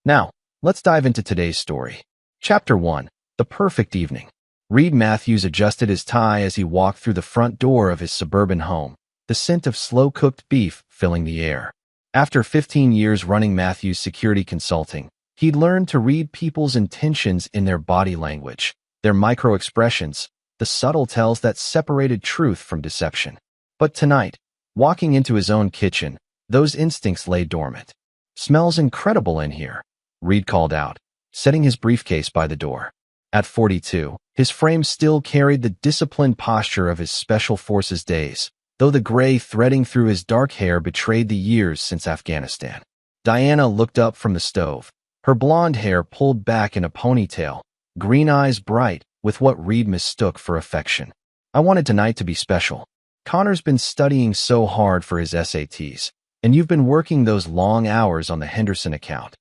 Now, let's dive into today's story. Chapter 1. The Perfect Evening. Reed Matthews adjusted his tie as he walked through the front door of his suburban home, the scent of slow-cooked beef filling the air. After 15 years running Matthews Security Consulting, he'd learned to read people's intentions in their body language, their micro-expressions, the subtle tells that separated truth from deception. But tonight, walking into his own kitchen, those instincts lay dormant. "Smells incredible in here," Reed called out, setting his briefcase by the door. At 42, his frame still carried the disciplined posture of his Special Forces days, though the gray threading through his dark hair betrayed the years since Afghanistan. Diana looked up from the stove, her blonde hair pulled back in a ponytail, green eyes bright with what Reed mistook for affection. "I wanted tonight to be special. Connor's been studying so hard for his SATs, and you've been working those long hours on the Henderson account."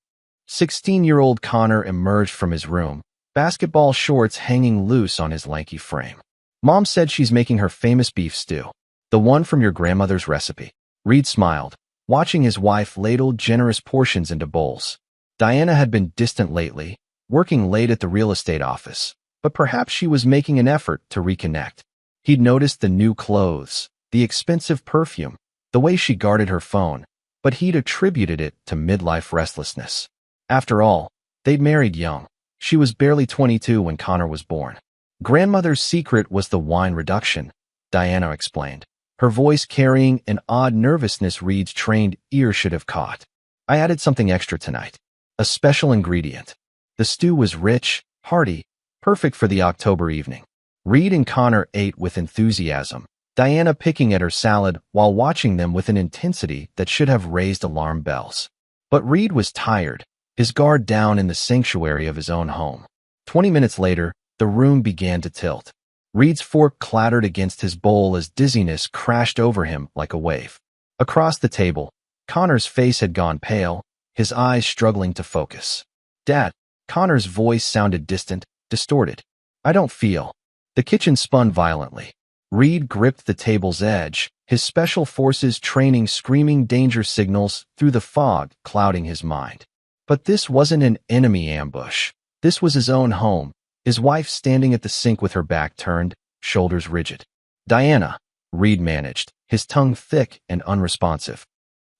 16-year-old Connor emerged from his room, basketball shorts hanging loose on his lanky frame. "Mom said she's making her famous beef stew. The one from your grandmother's recipe." Reed smiled, watching his wife ladle generous portions into bowls. Diana had been distant lately, working late at the real estate office, but perhaps she was making an effort to reconnect. He'd noticed the new clothes, the expensive perfume, the way she guarded her phone, but he'd attributed it to midlife restlessness. After all, they'd married young. She was barely 22 when Connor was born. "Grandmother's secret was the wine reduction," Diana explained, her voice carrying an odd nervousness Reed's trained ear should have caught. "I added something extra tonight. A special ingredient." The stew was rich, hearty, perfect for the October evening. Reed and Connor ate with enthusiasm, Diana picking at her salad while watching them with an intensity that should have raised alarm bells. But Reed was tired, his guard down in the sanctuary of his own home. 20 minutes later, the room began to tilt. Reed's fork clattered against his bowl as dizziness crashed over him like a wave. Across the table, Connor's face had gone pale, his eyes struggling to focus. "Dad," Connor's voice sounded distant, distorted. "I don't feel." The kitchen spun violently. Reed gripped the table's edge, his Special Forces training screaming danger signals through the fog clouding his mind. But this wasn't an enemy ambush. This was his own home, his wife standing at the sink with her back turned, shoulders rigid. "Diana," Reed managed, his tongue thick and unresponsive.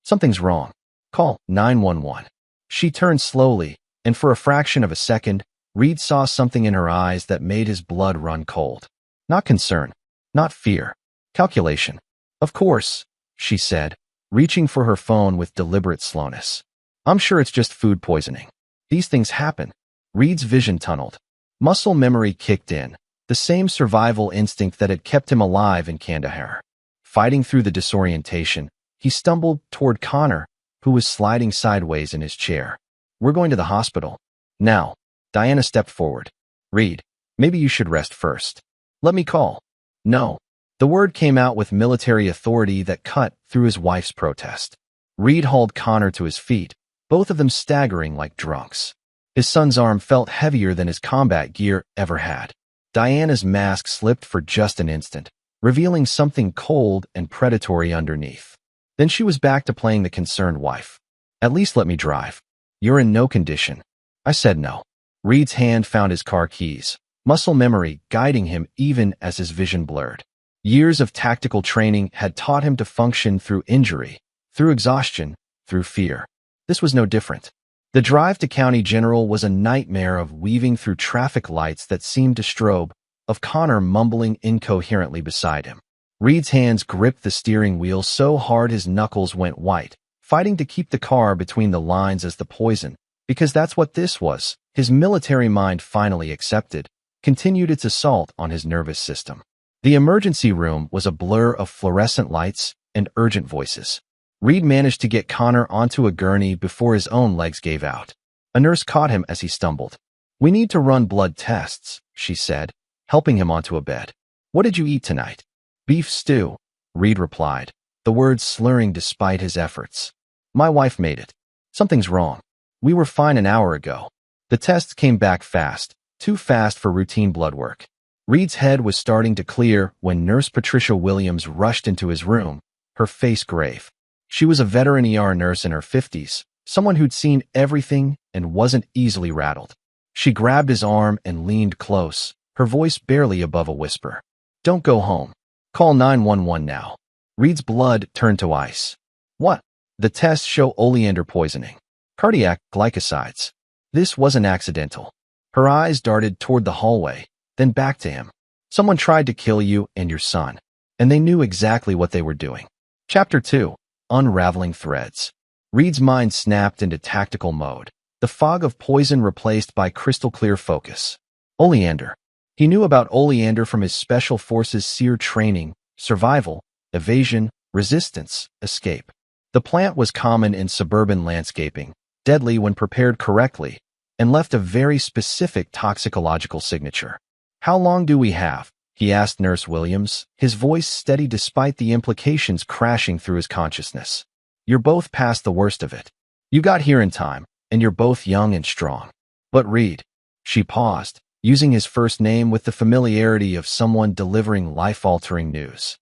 "Something's wrong. Call 911. She turned slowly, and for a fraction of a second, Reed saw something in her eyes that made his blood run cold. Not concern, not fear. Calculation. "Of course," she said, reaching for her phone with deliberate slowness. "I'm sure it's just food poisoning. These things happen." Reed's vision tunneled. Muscle memory kicked in, the same survival instinct that had kept him alive in Kandahar. Fighting through the disorientation, he stumbled toward Connor, who was sliding sideways in his chair. "We're going to the hospital." "Now." Diana stepped forward. "Reed, maybe you should rest first." "Let me call." "No." The word came out with military authority that cut through his wife's protest. Reed hauled Connor to his feet, both of them staggering like drunks. His son's arm felt heavier than his combat gear ever had. Diana's mask slipped for just an instant, revealing something cold and predatory underneath. Then she was back to playing the concerned wife. "At least let me drive. You're in no condition." I said no. Reed's hand found his car keys, muscle memory guiding him even as his vision blurred. Years of tactical training had taught him to function through injury, through exhaustion, through fear. This was no different. The drive to County General was a nightmare of weaving through traffic lights that seemed to strobe, of Connor mumbling incoherently beside him. Reed's hands gripped the steering wheel so hard his knuckles went white, fighting to keep the car between the lines as the poison, because that's what this was, his military mind finally accepted, continued its assault on his nervous system. The emergency room was a blur of fluorescent lights and urgent voices. Reed managed to get Connor onto a gurney before his own legs gave out. A nurse caught him as he stumbled. "We need to run blood tests," she said, helping him onto a bed. "What did you eat tonight?" "Beef stew," Reed replied, the words slurring despite his efforts. "My wife made it. Something's wrong. We were fine an hour ago." The tests came back fast, too fast for routine blood work. Reed's head was starting to clear when Nurse Patricia Williams rushed into his room, her face grave. She was a veteran ER nurse in her 50s, someone who'd seen everything and wasn't easily rattled. She grabbed his arm and leaned close, her voice barely above a whisper. Don't go home. Call 911 now. Reed's blood turned to ice. What? The tests show oleander poisoning. Cardiac glycosides. This wasn't accidental. Her eyes darted toward the hallway, then back to him. Someone tried to kill you and your son, and they knew exactly what they were doing. Chapter 2. Unraveling Threads. Reed's mind snapped into tactical mode, the fog of poison replaced by crystal-clear focus. Oleander. He knew about oleander from his Special Forces SEER training, survival, evasion, resistance, escape. The plant was common in suburban landscaping, deadly when prepared correctly, and left a very specific toxicological signature. How long do we have? He asked Nurse Williams, his voice steady despite the implications crashing through his consciousness. You're both past the worst of it. You got here in time, and you're both young and strong. But Reed. She paused, using his first name with the familiarity of someone delivering life-altering news.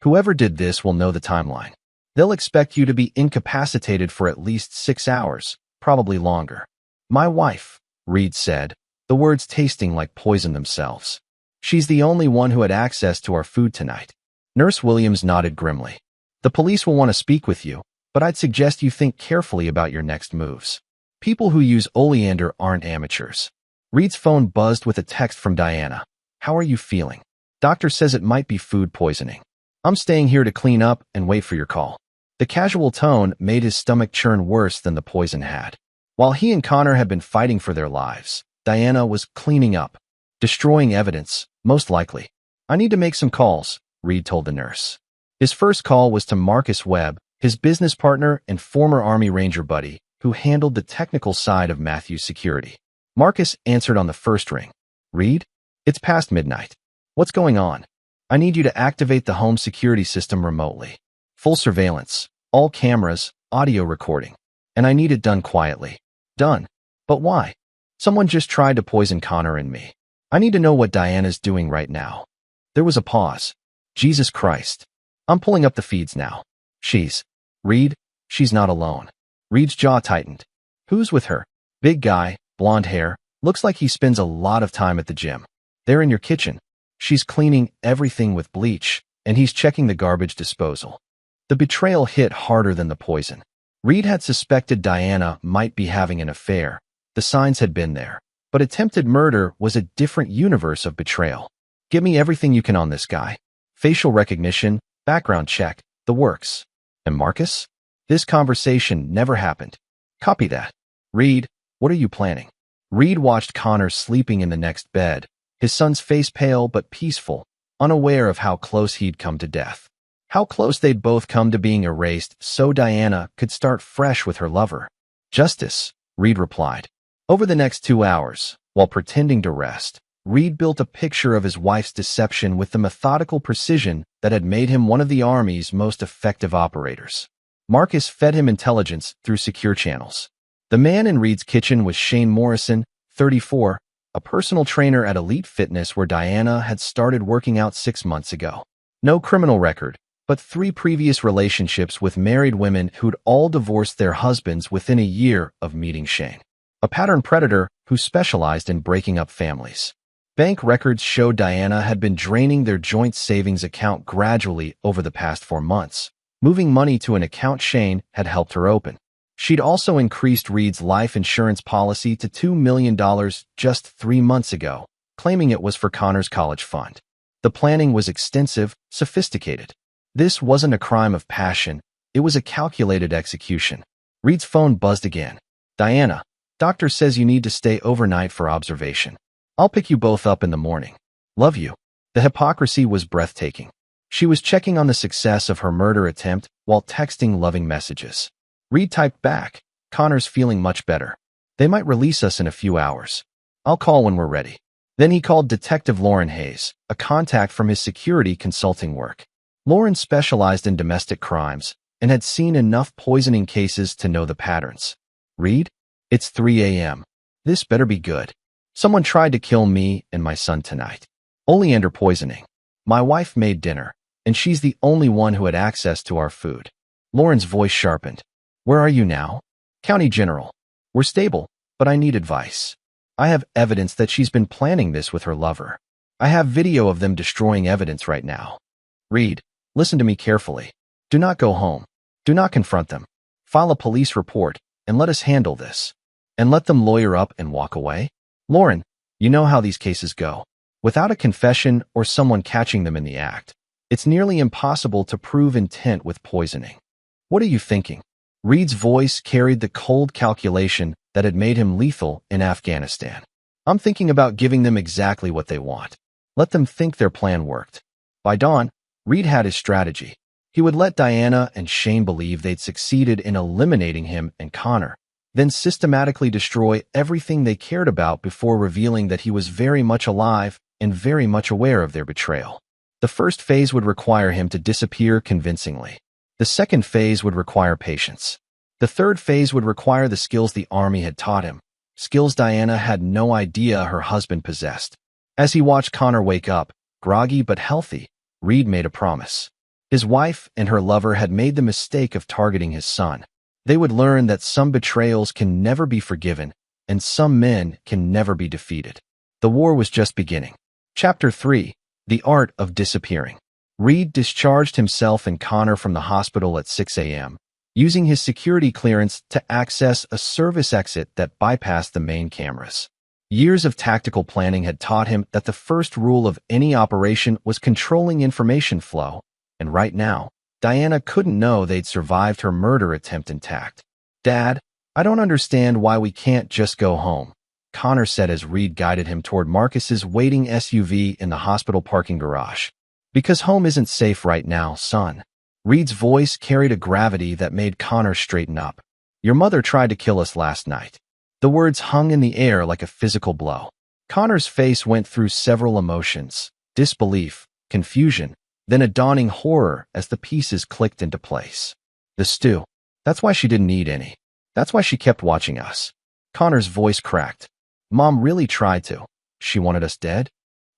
Whoever did this will know the timeline. They'll expect you to be incapacitated for at least 6 hours, probably longer. My wife, Reed said, the words tasting like poison themselves. She's the only one who had access to our food tonight. Nurse Williams nodded grimly. The police will want to speak with you, but I'd suggest you think carefully about your next moves. People who use oleander aren't amateurs. Reed's phone buzzed with a text from Diana. How are you feeling? Doctor says it might be food poisoning. I'm staying here to clean up and wait for your call. The casual tone made his stomach churn worse than the poison had. While he and Connor had been fighting for their lives, Diana was cleaning up, destroying evidence, most likely. I need to make some calls, Reed told the nurse. His first call was to Marcus Webb, his business partner and former Army Ranger buddy, who handled the technical side of Matthew's security. Marcus answered on the first ring. Reed? It's past midnight. What's going on? I need you to activate the home security system remotely. Full surveillance, all cameras, audio recording. And I need it done quietly. Done. But why? Someone just tried to poison Connor and me. I need to know what Diana's doing right now. There was a pause. Jesus Christ. I'm pulling up the feeds now. Reed, she's not alone. Reed's jaw tightened. Who's with her? Big guy, blonde hair, looks like he spends a lot of time at the gym. They're in your kitchen. She's cleaning everything with bleach, and he's checking the garbage disposal. The betrayal hit harder than the poison. Reed had suspected Diana might be having an affair. The signs had been there. But attempted murder was a different universe of betrayal. Give me everything you can on this guy. Facial recognition, background check, the works. And Marcus? This conversation never happened. Copy that. Reed, what are you planning? Reed watched Connor sleeping in the next bed, his son's face pale but peaceful, unaware of how close he'd come to death. How close they'd both come to being erased so Diana could start fresh with her lover. Justice, Reed replied. Over the next 2 hours, while pretending to rest, Reed built a picture of his wife's deception with the methodical precision that had made him one of the Army's most effective operators. Marcus fed him intelligence through secure channels. The man in Reed's kitchen was Shane Morrison, 34, a personal trainer at Elite Fitness where Diana had started working out 6 months ago. No criminal record, but 3 previous relationships with married women who'd all divorced their husbands within a year of meeting Shane. A pattern predator who specialized in breaking up families. Bank records showed Diana had been draining their joint savings account gradually over the past 4 months, moving money to an account Shane had helped her open. She'd also increased Reed's life insurance policy to $2 million just 3 months ago, claiming it was for Connor's college fund. The planning was extensive, sophisticated. This wasn't a crime of passion, it was a calculated execution. Reed's phone buzzed again. Diana, doctor says you need to stay overnight for observation. I'll pick you both up in the morning. Love you. The hypocrisy was breathtaking. She was checking on the success of her murder attempt while texting loving messages. Reed typed back, Connor's feeling much better. They might release us in a few hours. I'll call when we're ready. Then he called Detective Lauren Hayes, a contact from his security consulting work. Lauren specialized in domestic crimes and had seen enough poisoning cases to know the patterns. Reed? It's 3 a.m. This better be good. Someone tried to kill me and my son tonight. Oleander poisoning. My wife made dinner, and she's the only one who had access to our food. Lauren's voice sharpened. Where are you now? County General. We're stable, but I need advice. I have evidence that she's been planning this with her lover. I have video of them destroying evidence right now. Reed, listen to me carefully. Do not go home. Do not confront them. File a police report, and let us handle this. And let them lawyer up and walk away? Lauren, you know how these cases go. Without a confession or someone catching them in the act, it's nearly impossible to prove intent with poisoning. What are you thinking? Reed's voice carried the cold calculation that had made him lethal in Afghanistan. I'm thinking about giving them exactly what they want. Let them think their plan worked. By dawn, Reed had his strategy. He would let Diana and Shane believe they'd succeeded in eliminating him and Connor, then systematically destroy everything they cared about before revealing that he was very much alive and very much aware of their betrayal. The first phase would require him to disappear convincingly. The second phase would require patience. The third phase would require the skills the army had taught him, skills Diana had no idea her husband possessed. As he watched Connor wake up, groggy but healthy, Reed made a promise. His wife and her lover had made the mistake of targeting his son. They would learn that some betrayals can never be forgiven, and some men can never be defeated. The war was just beginning. Chapter 3. The Art of Disappearing. Reed discharged himself and Connor from the hospital at 6 a.m., using his security clearance to access a service exit that bypassed the main cameras. Years of tactical planning had taught him that the first rule of any operation was controlling information flow, and right now, Diana couldn't know they'd survived her murder attempt intact. Dad, I don't understand why we can't just go home, Connor said as Reed guided him toward Marcus's waiting SUV in the hospital parking garage. Because home isn't safe right now, son. Reed's voice carried a gravity that made Connor straighten up. Your mother tried to kill us last night. The words hung in the air like a physical blow. Connor's face went through several emotions: disbelief, confusion, then a dawning horror as the pieces clicked into place. The stew. That's why she didn't eat any. That's why she kept watching us. Connor's voice cracked. Mom really tried to. She wanted us dead?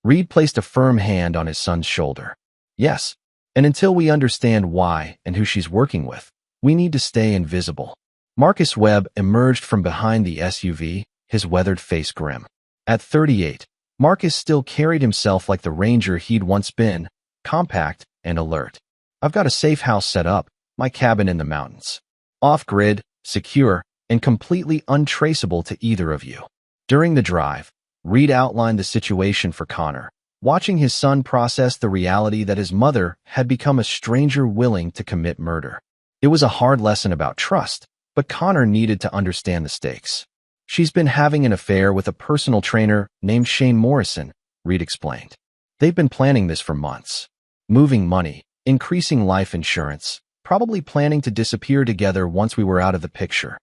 Reed placed a firm hand on his son's shoulder. Yes, and until we understand why and who she's working with, we need to stay invisible. Marcus Webb emerged from behind the SUV, his weathered face grim. At 38, Marcus still carried himself like the ranger he'd once been, compact and alert. I've got a safe house set up, my cabin in the mountains. Off-grid, secure, and completely untraceable to either of you. During the drive, Reed outlined the situation for Connor, watching his son process the reality that his mother had become a stranger willing to commit murder. It was a hard lesson about trust, but Connor needed to understand the stakes. She's been having an affair with a personal trainer named Shane Morrison, Reed explained. They've been planning this for months. Moving money, increasing life insurance, probably planning to disappear together once we were out of the picture.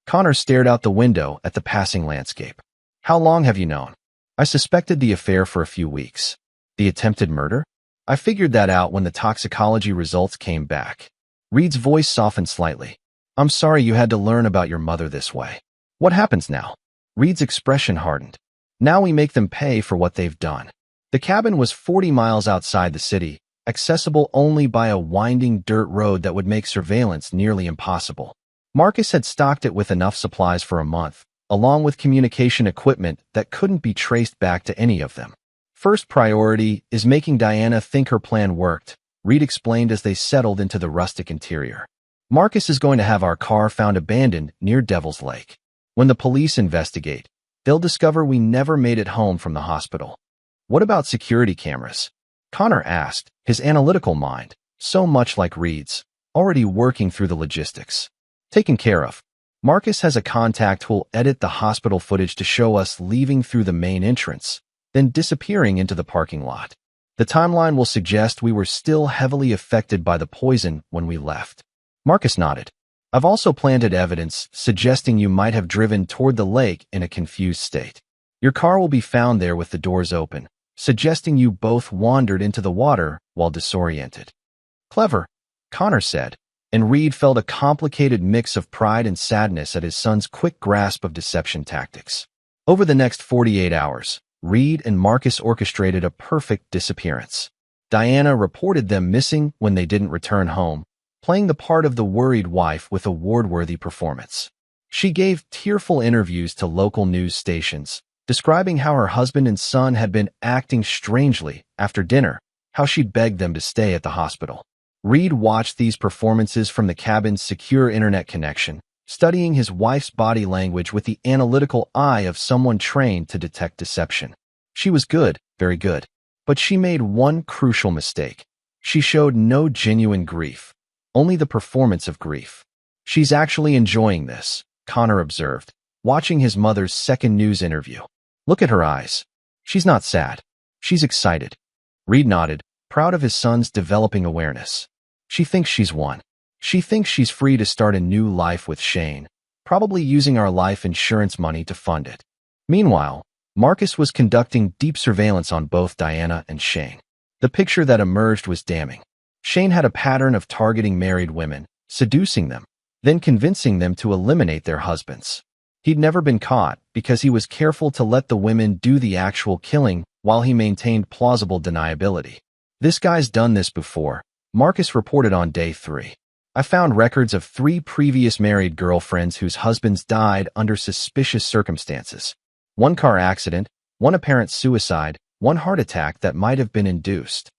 Connor stared out the window at the passing landscape. How long have you known? I suspected the affair for a few weeks. The attempted murder? I figured that out when the toxicology results came back. Reed's voice softened slightly. I'm sorry you had to learn about your mother this way. What happens now? Reed's expression hardened. Now we make them pay for what they've done. The cabin was 40 miles outside the city, accessible only by a winding dirt road that would make surveillance nearly impossible. Marcus had stocked it with enough supplies for a month, along with communication equipment that couldn't be traced back to any of them. First priority is making Diana think her plan worked, Reed explained as they settled into the rustic interior. Marcus is going to have our car found abandoned near Devil's Lake. When the police investigate, they'll discover we never made it home from the hospital. What about security cameras? Connor asked, his analytical mind, so much like Reed's, already working through the logistics. Taken care of. Marcus has a contact who'll edit the hospital footage to show us leaving through the main entrance, then disappearing into the parking lot. The timeline will suggest we were still heavily affected by the poison when we left. Marcus nodded. I've also planted evidence suggesting you might have driven toward the lake in a confused state. Your car will be found there with the doors open, suggesting you both wandered into the water while disoriented. Clever, Connor said, and Reed felt a complicated mix of pride and sadness at his son's quick grasp of deception tactics. Over the next 48 hours, Reed and Marcus orchestrated a perfect disappearance. Diana reported them missing when they didn't return home, playing the part of the worried wife with award-worthy performance. She gave tearful interviews to local news stations, describing how her husband and son had been acting strangely after dinner, how she'd begged them to stay at the hospital. Reed watched these performances from the cabin's secure internet connection, studying his wife's body language with the analytical eye of someone trained to detect deception. She was good, very good. But she made one crucial mistake. She showed no genuine grief, only the performance of grief. She's actually enjoying this, Connor observed, watching his mother's second news interview. Look at her eyes. She's not sad. She's excited. Reed nodded, proud of his son's developing awareness. She thinks she's won. She thinks she's free to start a new life with Shane, probably using our life insurance money to fund it. Meanwhile, Marcus was conducting deep surveillance on both Diana and Shane. The picture that emerged was damning. Shane had a pattern of targeting married women, seducing them, then convincing them to eliminate their husbands. He'd never been caught because he was careful to let the women do the actual killing while he maintained plausible deniability. This guy's done this before, Marcus reported on day 3. I found records of 3 previous married girlfriends whose husbands died under suspicious circumstances. 1 car accident, 1 apparent suicide, 1 heart attack that might have been induced.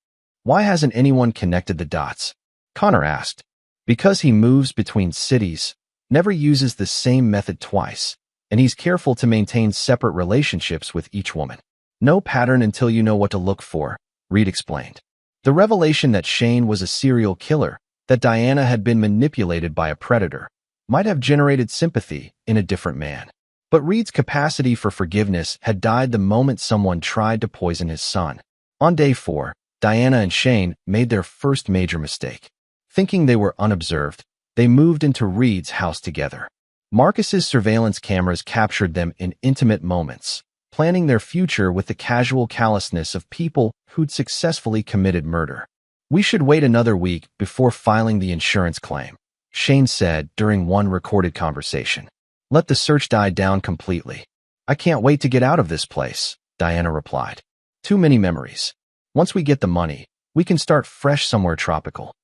Why hasn't anyone connected the dots? Connor asked. Because he moves between cities, never uses the same method twice, and he's careful to maintain separate relationships with each woman. No pattern until you know what to look for, Reed explained. The revelation that Shane was a serial killer, that Diana had been manipulated by a predator, might have generated sympathy in a different man. But Reed's capacity for forgiveness had died the moment someone tried to poison his son. On day 4, Diana and Shane made their first major mistake. Thinking they were unobserved, they moved into Reed's house together. Marcus's surveillance cameras captured them in intimate moments, planning their future with the casual callousness of people who'd successfully committed murder. We should wait another week before filing the insurance claim, Shane said during one recorded conversation. Let the search die down completely. I can't wait to get out of this place, Diana replied. Too many memories. Once we get the money, we can start fresh somewhere tropical.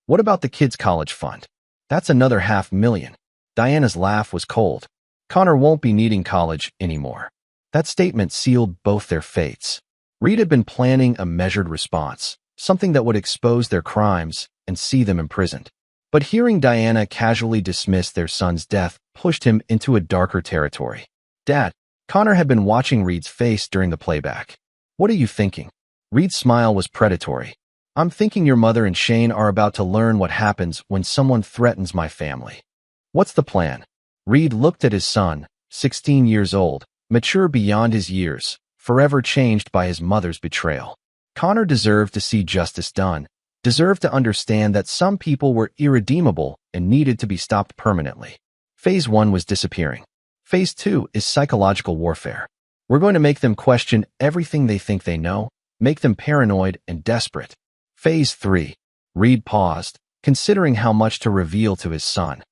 What about the kids' college fund? That's another $500,000. Diana's laugh was cold. Connor won't be needing college anymore. That statement sealed both their fates. Reed had been planning a measured response, something that would expose their crimes and see them imprisoned. But hearing Diana casually dismiss their son's death pushed him into a darker territory. Dad, Connor had been watching Reed's face during the playback. What are you thinking? Reed's smile was predatory. I'm thinking your mother and Shane are about to learn what happens when someone threatens my family. What's the plan? Reed looked at his son, 16 years old, mature beyond his years, forever changed by his mother's betrayal. Connor deserved to see justice done, deserved to understand that some people were irredeemable and needed to be stopped permanently. Phase 1 was disappearing. Phase 2 is psychological warfare. We're going to make them question everything they think they know, make them paranoid and desperate. Phase 3. Reed paused, considering how much to reveal to his son.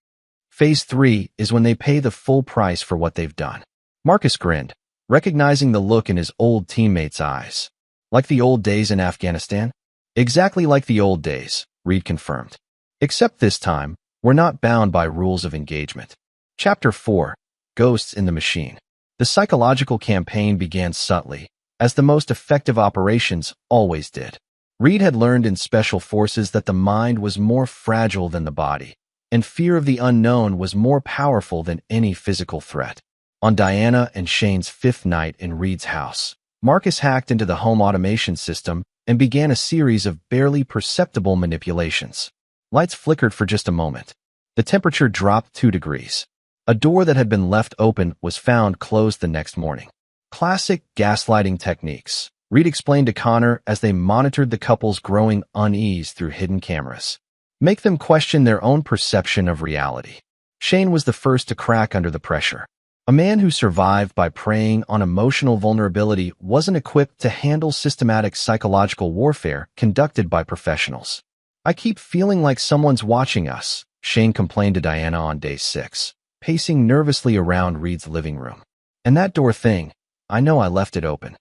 Phase 3 is when they pay the full price for what they've done. Marcus grinned, recognizing the look in his old teammate's eyes. Like the old days in Afghanistan? Exactly like the old days, Reed confirmed. Except this time, we're not bound by rules of engagement. Chapter 4. Ghosts in the Machine. The psychological campaign began subtly, as the most effective operations always did. Reed had learned in special forces that the mind was more fragile than the body, and fear of the unknown was more powerful than any physical threat. On Diana and Shane's 5th night in Reed's house, Marcus hacked into the home automation system and began a series of barely perceptible manipulations. Lights flickered for just a moment. The temperature dropped 2 degrees. A door that had been left open was found closed the next morning. Classic gaslighting techniques, Reed explained to Connor as they monitored the couple's growing unease through hidden cameras. Make them question their own perception of reality. Shane was the first to crack under the pressure. A man who survived by preying on emotional vulnerability wasn't equipped to handle systematic psychological warfare conducted by professionals. I keep feeling like someone's watching us, Shane complained to Diana on day 6, pacing nervously around Reed's living room. And that door thing, I know I left it open.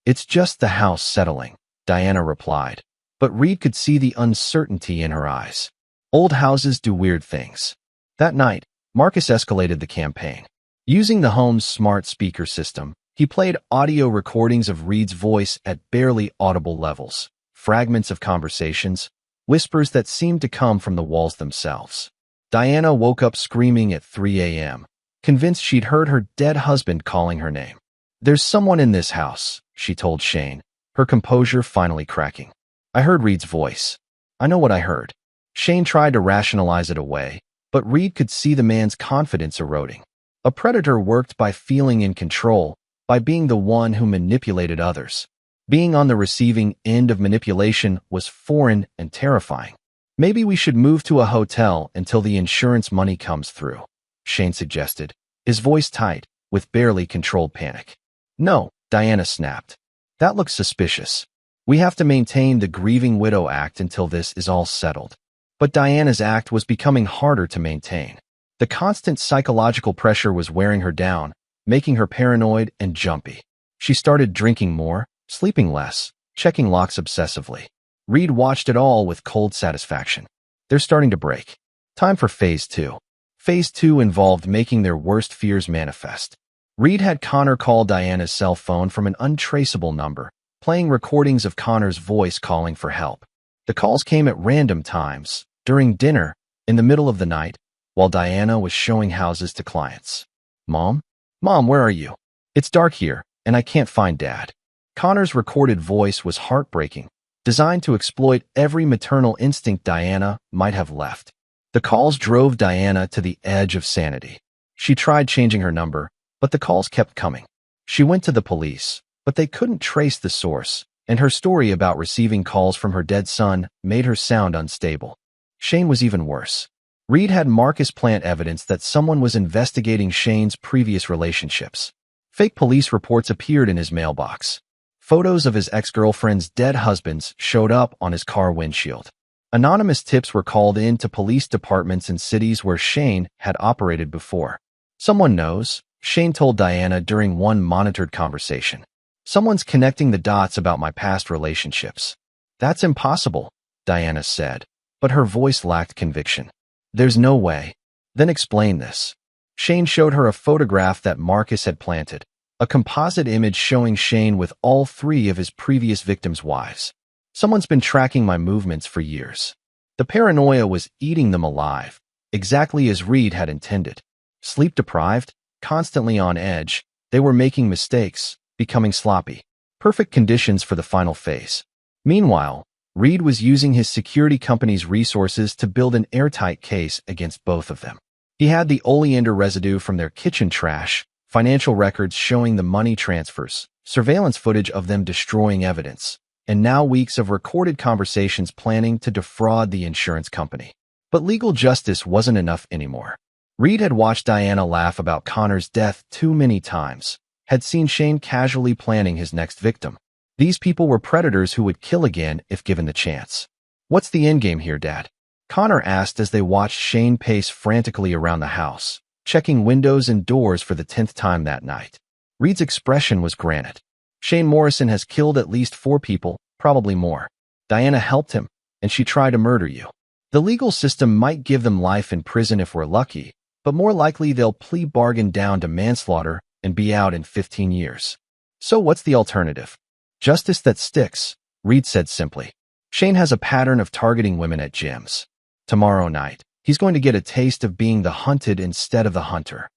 It's just the house settling, Diana replied, but Reed could see the uncertainty in her eyes. Old houses do weird things. That night, Marcus escalated the campaign. Using the home's smart speaker system, he played audio recordings of Reed's voice at barely audible levels, fragments of conversations, whispers that seemed to come from the walls themselves. Diana woke up screaming at 3 a.m., convinced she'd heard her dead husband calling her name. "There's someone in this house," she told Shane, her composure finally cracking. "I heard Reed's voice. I know what I heard." Shane tried to rationalize it away, but Reed could see the man's confidence eroding. A predator worked by feeling in control, by being the one who manipulated others. Being on the receiving end of manipulation was foreign and terrifying. "Maybe we should move to a hotel until the insurance money comes through," Shane suggested, his voice tight, with barely controlled panic. "No," Diana snapped. "That looks suspicious. We have to maintain the Grieving Widow Act until this is all settled." But Diana's act was becoming harder to maintain. The constant psychological pressure was wearing her down, making her paranoid and jumpy. She started drinking more, sleeping less, checking locks obsessively. Reed watched it all with cold satisfaction. They're starting to break. Time for Phase 2. Phase 2 involved making their worst fears manifest. Reed had Connor call Diana's cell phone from an untraceable number, playing recordings of Connor's voice calling for help. The calls came at random times, during dinner, in the middle of the night, while Diana was showing houses to clients. "Mom? Mom, where are you? It's dark here, and I can't find Dad." Connor's recorded voice was heartbreaking, designed to exploit every maternal instinct Diana might have left. The calls drove Diana to the edge of sanity. She tried changing her number, but the calls kept coming. She went to the police, but they couldn't trace the source, and her story about receiving calls from her dead son made her sound unstable. Shane was even worse. Reed had Marcus plant evidence that someone was investigating Shane's previous relationships. Fake police reports appeared in his mailbox. Photos of his ex-girlfriend's dead husbands showed up on his car windshield. Anonymous tips were called in to police departments in cities where Shane had operated before. "Someone knows," Shane told Diana during one monitored conversation. "Someone's connecting the dots about my past relationships." "That's impossible," Diana said, but her voice lacked conviction. "There's no way." "Then explain this." Shane showed her a photograph that Marcus had planted, a composite image showing Shane with all three of his previous victims' wives. "Someone's been tracking my movements for years." The paranoia was eating them alive, exactly as Reed had intended. Sleep-deprived, constantly on edge, they were making mistakes, becoming sloppy. Perfect conditions for the final phase. Meanwhile, Reed was using his security company's resources to build an airtight case against both of them. He had the oleander residue from their kitchen trash, financial records showing the money transfers, surveillance footage of them destroying evidence, and now weeks of recorded conversations planning to defraud the insurance company. But legal justice wasn't enough anymore. Reed had watched Diana laugh about Connor's death too many times, had seen Shane casually planning his next victim. These people were predators who would kill again if given the chance. "What's the endgame here, Dad?" Connor asked as they watched Shane pace frantically around the house, checking windows and doors for the 10th time that night. Reed's expression was granite. "Shane Morrison has killed at least 4 people, probably more. Diana helped him, and she tried to murder you. The legal system might give them life in prison if we're lucky, but more likely they'll plea bargain down to manslaughter and be out in 15 years. So what's the alternative?" "Justice that sticks," Reed said simply. "Shane has a pattern of targeting women at gyms. Tomorrow night, he's going to get a taste of being the hunted instead of the hunter."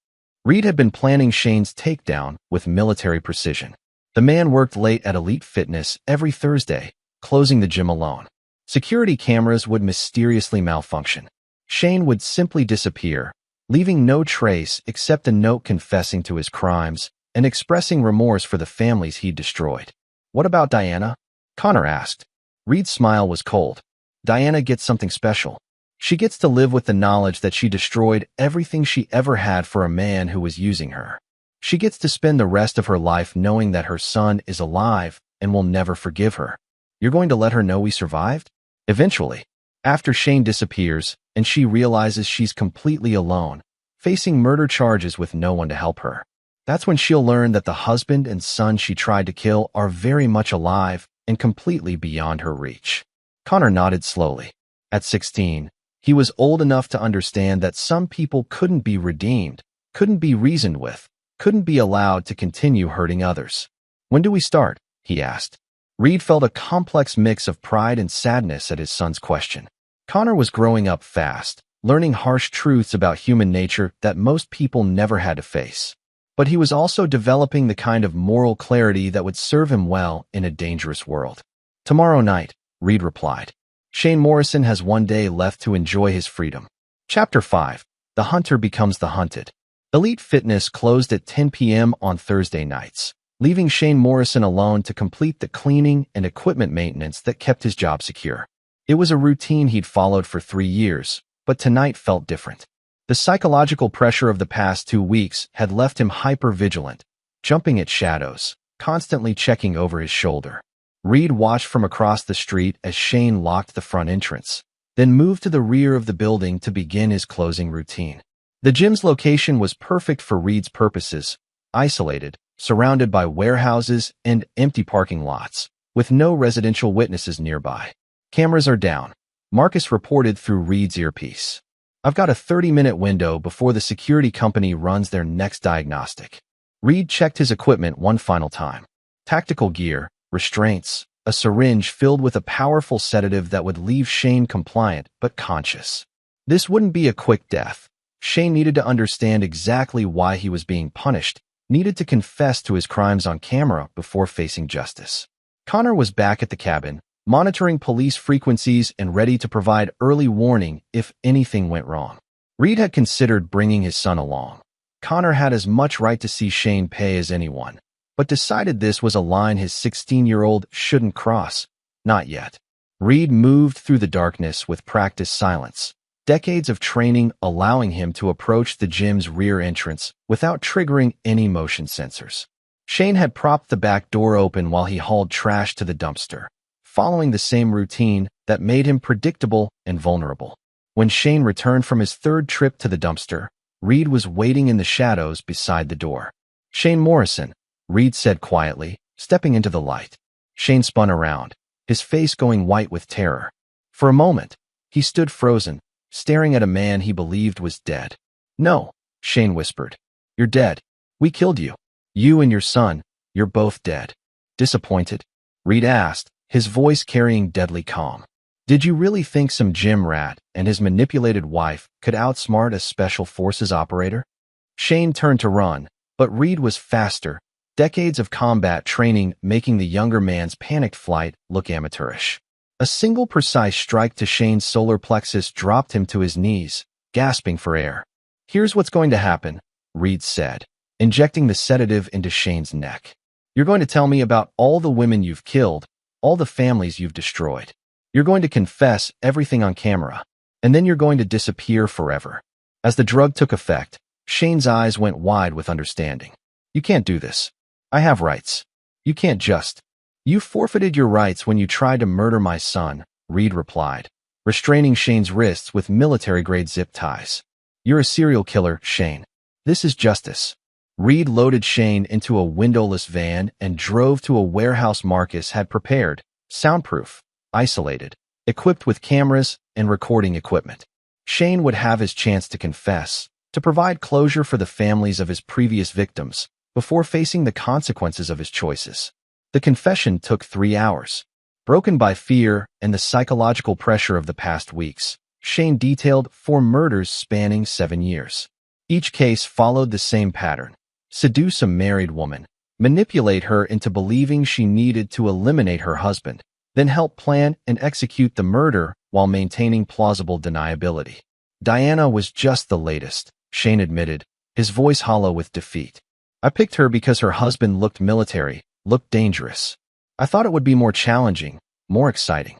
Reed had been planning Shane's takedown with military precision. The man worked late at Elite Fitness every Thursday, closing the gym alone. Security cameras would mysteriously malfunction. Shane would simply disappear, leaving no trace except a note confessing to his crimes and expressing remorse for the families he'd destroyed. "What about Diana?" Connor asked. Reed's smile was cold. "Diana gets something special. She gets to live with the knowledge that she destroyed everything she ever had for a man who was using her. She gets to spend the rest of her life knowing that her son is alive and will never forgive her." "You're going to let her know we survived?" "Eventually. After Shane disappears and she realizes she's completely alone, facing murder charges with no one to help her. That's when she'll learn that the husband and son she tried to kill are very much alive and completely beyond her reach." Connor nodded slowly. At 16, He was old enough to understand that some people couldn't be redeemed, couldn't be reasoned with, couldn't be allowed to continue hurting others. "When do we start?" he asked. Reed felt a complex mix of pride and sadness at his son's question. Connor was growing up fast, learning harsh truths about human nature that most people never had to face. But he was also developing the kind of moral clarity that would serve him well in a dangerous world. "Tomorrow night," Reed replied. Shane Morrison has one day left to enjoy his freedom. Chapter 5. The Hunter Becomes the Hunted. Elite Fitness closed at 10 p.m. on Thursday nights, leaving Shane Morrison alone to complete the cleaning and equipment maintenance that kept his job secure. It was a routine he'd followed for 3 years, but tonight felt different. The psychological pressure of the past 2 weeks had left him hyper-vigilant, jumping at shadows, constantly checking over his shoulder. Reed watched from across the street as Shane locked the front entrance, then moved to the rear of the building to begin his closing routine. The gym's location was perfect for Reed's purposes, isolated, surrounded by warehouses and empty parking lots, with no residential witnesses nearby. "Cameras are down," Marcus reported through Reed's earpiece. "I've got a 30-minute window before the security company runs their next diagnostic." Reed checked his equipment one final time. Tactical gear, restraints, a syringe filled with a powerful sedative that would leave Shane compliant but conscious. This wouldn't be a quick death. Shane needed to understand exactly why he was being punished, needed to confess to his crimes on camera before facing justice. Connor was back at the cabin, monitoring police frequencies and ready to provide early warning if anything went wrong. Reed had considered bringing his son along. Connor had as much right to see Shane pay as anyone, but decided this was a line his 16-year-old shouldn't cross. Not yet. Reed moved through the darkness with practiced silence, decades of training allowing him to approach the gym's rear entrance without triggering any motion sensors. Shane had propped the back door open while he hauled trash to the dumpster, following the same routine that made him predictable and vulnerable. When Shane returned from his third trip to the dumpster, Reed was waiting in the shadows beside the door. "Shane Morrison," Reed said quietly, stepping into the light. Shane spun around, his face going white with terror. For a moment, he stood frozen, staring at a man he believed was dead. "No," Shane whispered. "You're dead. We killed you. You and your son, you're both dead." "Disappointed?" Reed asked, his voice carrying deadly calm. "Did you really think some gym rat and his manipulated wife could outsmart a special forces operator?" Shane turned to run, but Reed was faster, decades of combat training making the younger man's panicked flight look amateurish. A single precise strike to Shane's solar plexus dropped him to his knees, gasping for air. "Here's what's going to happen," Reed said, injecting the sedative into Shane's neck. "You're going to tell me about all the women you've killed, all the families you've destroyed. You're going to confess everything on camera, and then you're going to disappear forever." As the drug took effect, Shane's eyes went wide with understanding. "You can't do this. I have rights. You can't just. You forfeited your rights when you tried to murder my son," Reed replied, restraining Shane's wrists with military-grade zip ties. "You're a serial killer, Shane. This is justice." Reed loaded Shane into a windowless van and drove to a warehouse Marcus had prepared, soundproof, isolated, equipped with cameras and recording equipment. Shane would have his chance to confess, to provide closure for the families of his previous victims, before facing the consequences of his choices. The confession took 3 hours. Broken by fear and the psychological pressure of the past weeks, Shane detailed 4 murders spanning 7 years. Each case followed the same pattern: seduce a married woman, manipulate her into believing she needed to eliminate her husband, then help plan and execute the murder while maintaining plausible deniability. Diana was just the latest, Shane admitted, his voice hollow with defeat. "I picked her because her husband looked military, looked dangerous. I thought it would be more challenging, more exciting."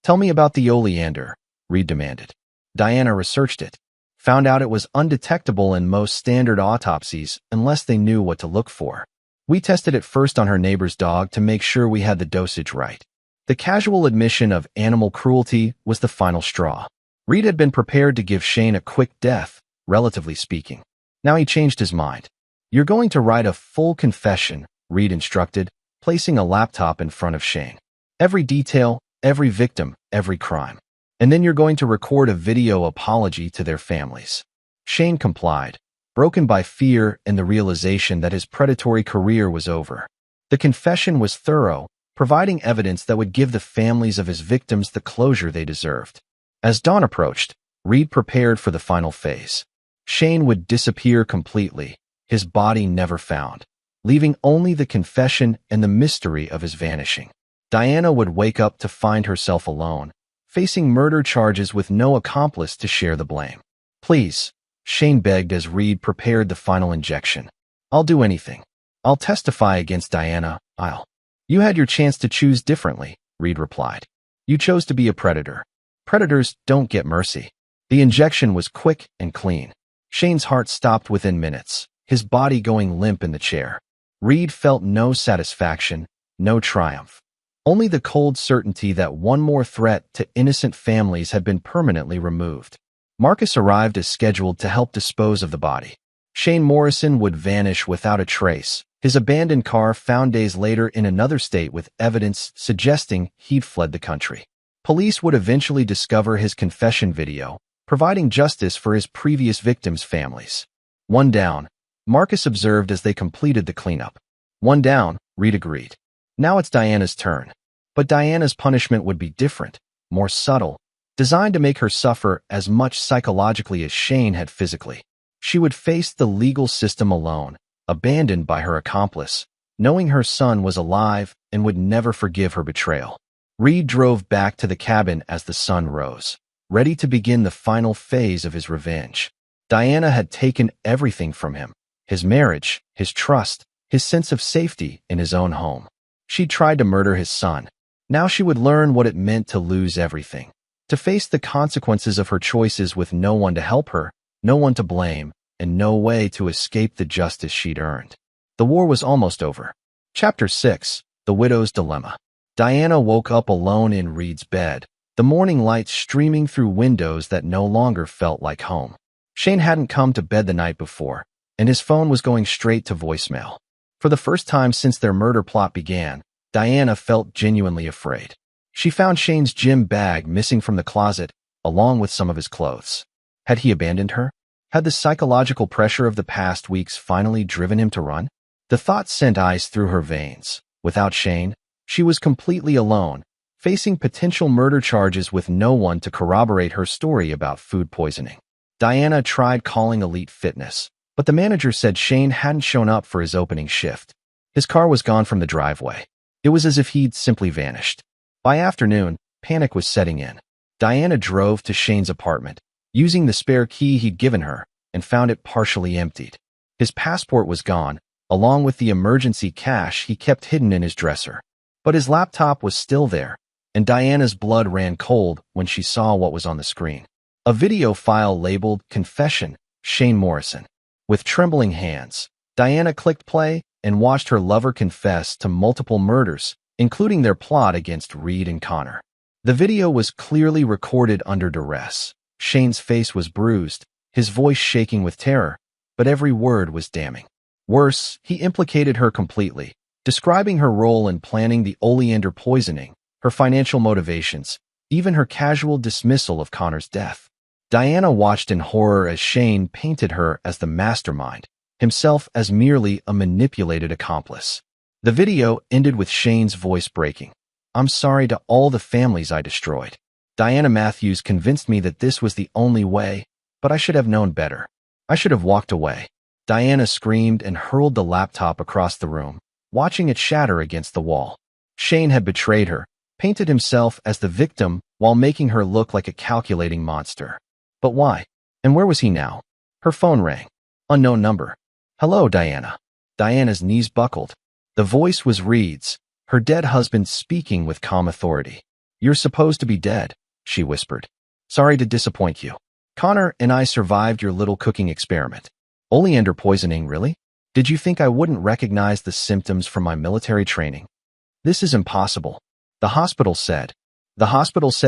"Tell me about the oleander," Reed demanded. "Diana researched it, found out it was undetectable in most standard autopsies unless they knew what to look for. We tested it first on her neighbor's dog to make sure we had the dosage right." The casual admission of animal cruelty was the final straw. Reed had been prepared to give Shane a quick death, relatively speaking. Now he changed his mind. "You're going to write a full confession," Reed instructed, placing a laptop in front of Shane. "Every detail, every victim, every crime. And then you're going to record a video apology to their families. Shane complied, broken by fear and the realization that his predatory career was over. The confession was thorough, providing evidence that would give the families of his victims the closure they deserved. As dawn approached, Reed prepared for the final phase. Shane would disappear completely, his body never found, leaving only the confession and the mystery of his vanishing. Diana would wake up to find herself alone, facing murder charges with no accomplice to share the blame. "Please," Shane begged as Reed prepared the final injection. "I'll do anything. I'll testify against Diana, You had your chance to choose differently," Reed replied. "You chose to be a predator. Predators don't get mercy." The injection was quick and clean. Shane's heart stopped within minutes, his body going limp in the chair. Reed felt no satisfaction, no triumph. Only the cold certainty that one more threat to innocent families had been permanently removed. Marcus arrived as scheduled to help dispose of the body. Shane Morrison would vanish without a trace, his abandoned car found days later in another state with evidence suggesting he'd fled the country. Police would eventually discover his confession video, providing justice for his previous victims' families. "One down," Marcus observed as they completed the cleanup. "One down," Reed agreed. Now it's Diana's turn. But Diana's punishment would be different, more subtle, designed to make her suffer as much psychologically as Shane had physically. She would face the legal system alone, abandoned by her accomplice, knowing her son was alive and would never forgive her betrayal. Reed drove back to the cabin as the sun rose, ready to begin the final phase of his revenge. Diana had taken everything from him, his marriage, his trust, his sense of safety in his own home. She tried to murder his son. Now she would learn what it meant to lose everything, to face the consequences of her choices with no one to help her, no one to blame, and no way to escape the justice she'd earned. The war was almost over. Chapter 6: The Widow's Dilemma. Diana woke up alone in Reed's bed, the morning light streaming through windows that no longer felt like home. Shane hadn't come to bed the night before, and his phone was going straight to voicemail. For the first time since their murder plot began, Diana felt genuinely afraid. She found Shane's gym bag missing from the closet, along with some of his clothes. Had he abandoned her? Had the psychological pressure of the past weeks finally driven him to run? The thought sent ice through her veins. Without Shane, she was completely alone, facing potential murder charges with no one to corroborate her story about food poisoning. Diana tried calling Elite Fitness, but the manager said Shane hadn't shown up for his opening shift. His car was gone from the driveway. It was as if he'd simply vanished. By afternoon, panic was setting in. Diana drove to Shane's apartment, using the spare key he'd given her, and found it partially emptied. His passport was gone, along with the emergency cash he kept hidden in his dresser. But his laptop was still there, and Diana's blood ran cold when she saw what was on the screen. A video file labeled Confession, Shane Morrison. With trembling hands, Diana clicked play and watched her lover confess to multiple murders, including their plot against Reed and Connor. The video was clearly recorded under duress. Shane's face was bruised, his voice shaking with terror, but every word was damning. Worse, he implicated her completely, describing her role in planning the oleander poisoning, her financial motivations, even her casual dismissal of Connor's death. Diana watched in horror as Shane painted her as the mastermind, himself as merely a manipulated accomplice. The video ended with Shane's voice breaking. "I'm sorry to all the families I destroyed. Diana Matthews convinced me that this was the only way, but I should have known better. I should have walked away." Diana screamed and hurled the laptop across the room, watching it shatter against the wall. Shane had betrayed her, painted himself as the victim while making her look like a calculating monster. But why? And where was he now? Her phone rang. Unknown number. "Hello, Diana." Diana's knees buckled. The voice was Reed's, her dead husband speaking with calm authority. "You're supposed to be dead," she whispered. "Sorry to disappoint you. Connor and I survived your little cooking experiment." "Oleander poisoning, really? Did you think I wouldn't recognize the symptoms from my military training?" "This is impossible." The hospital said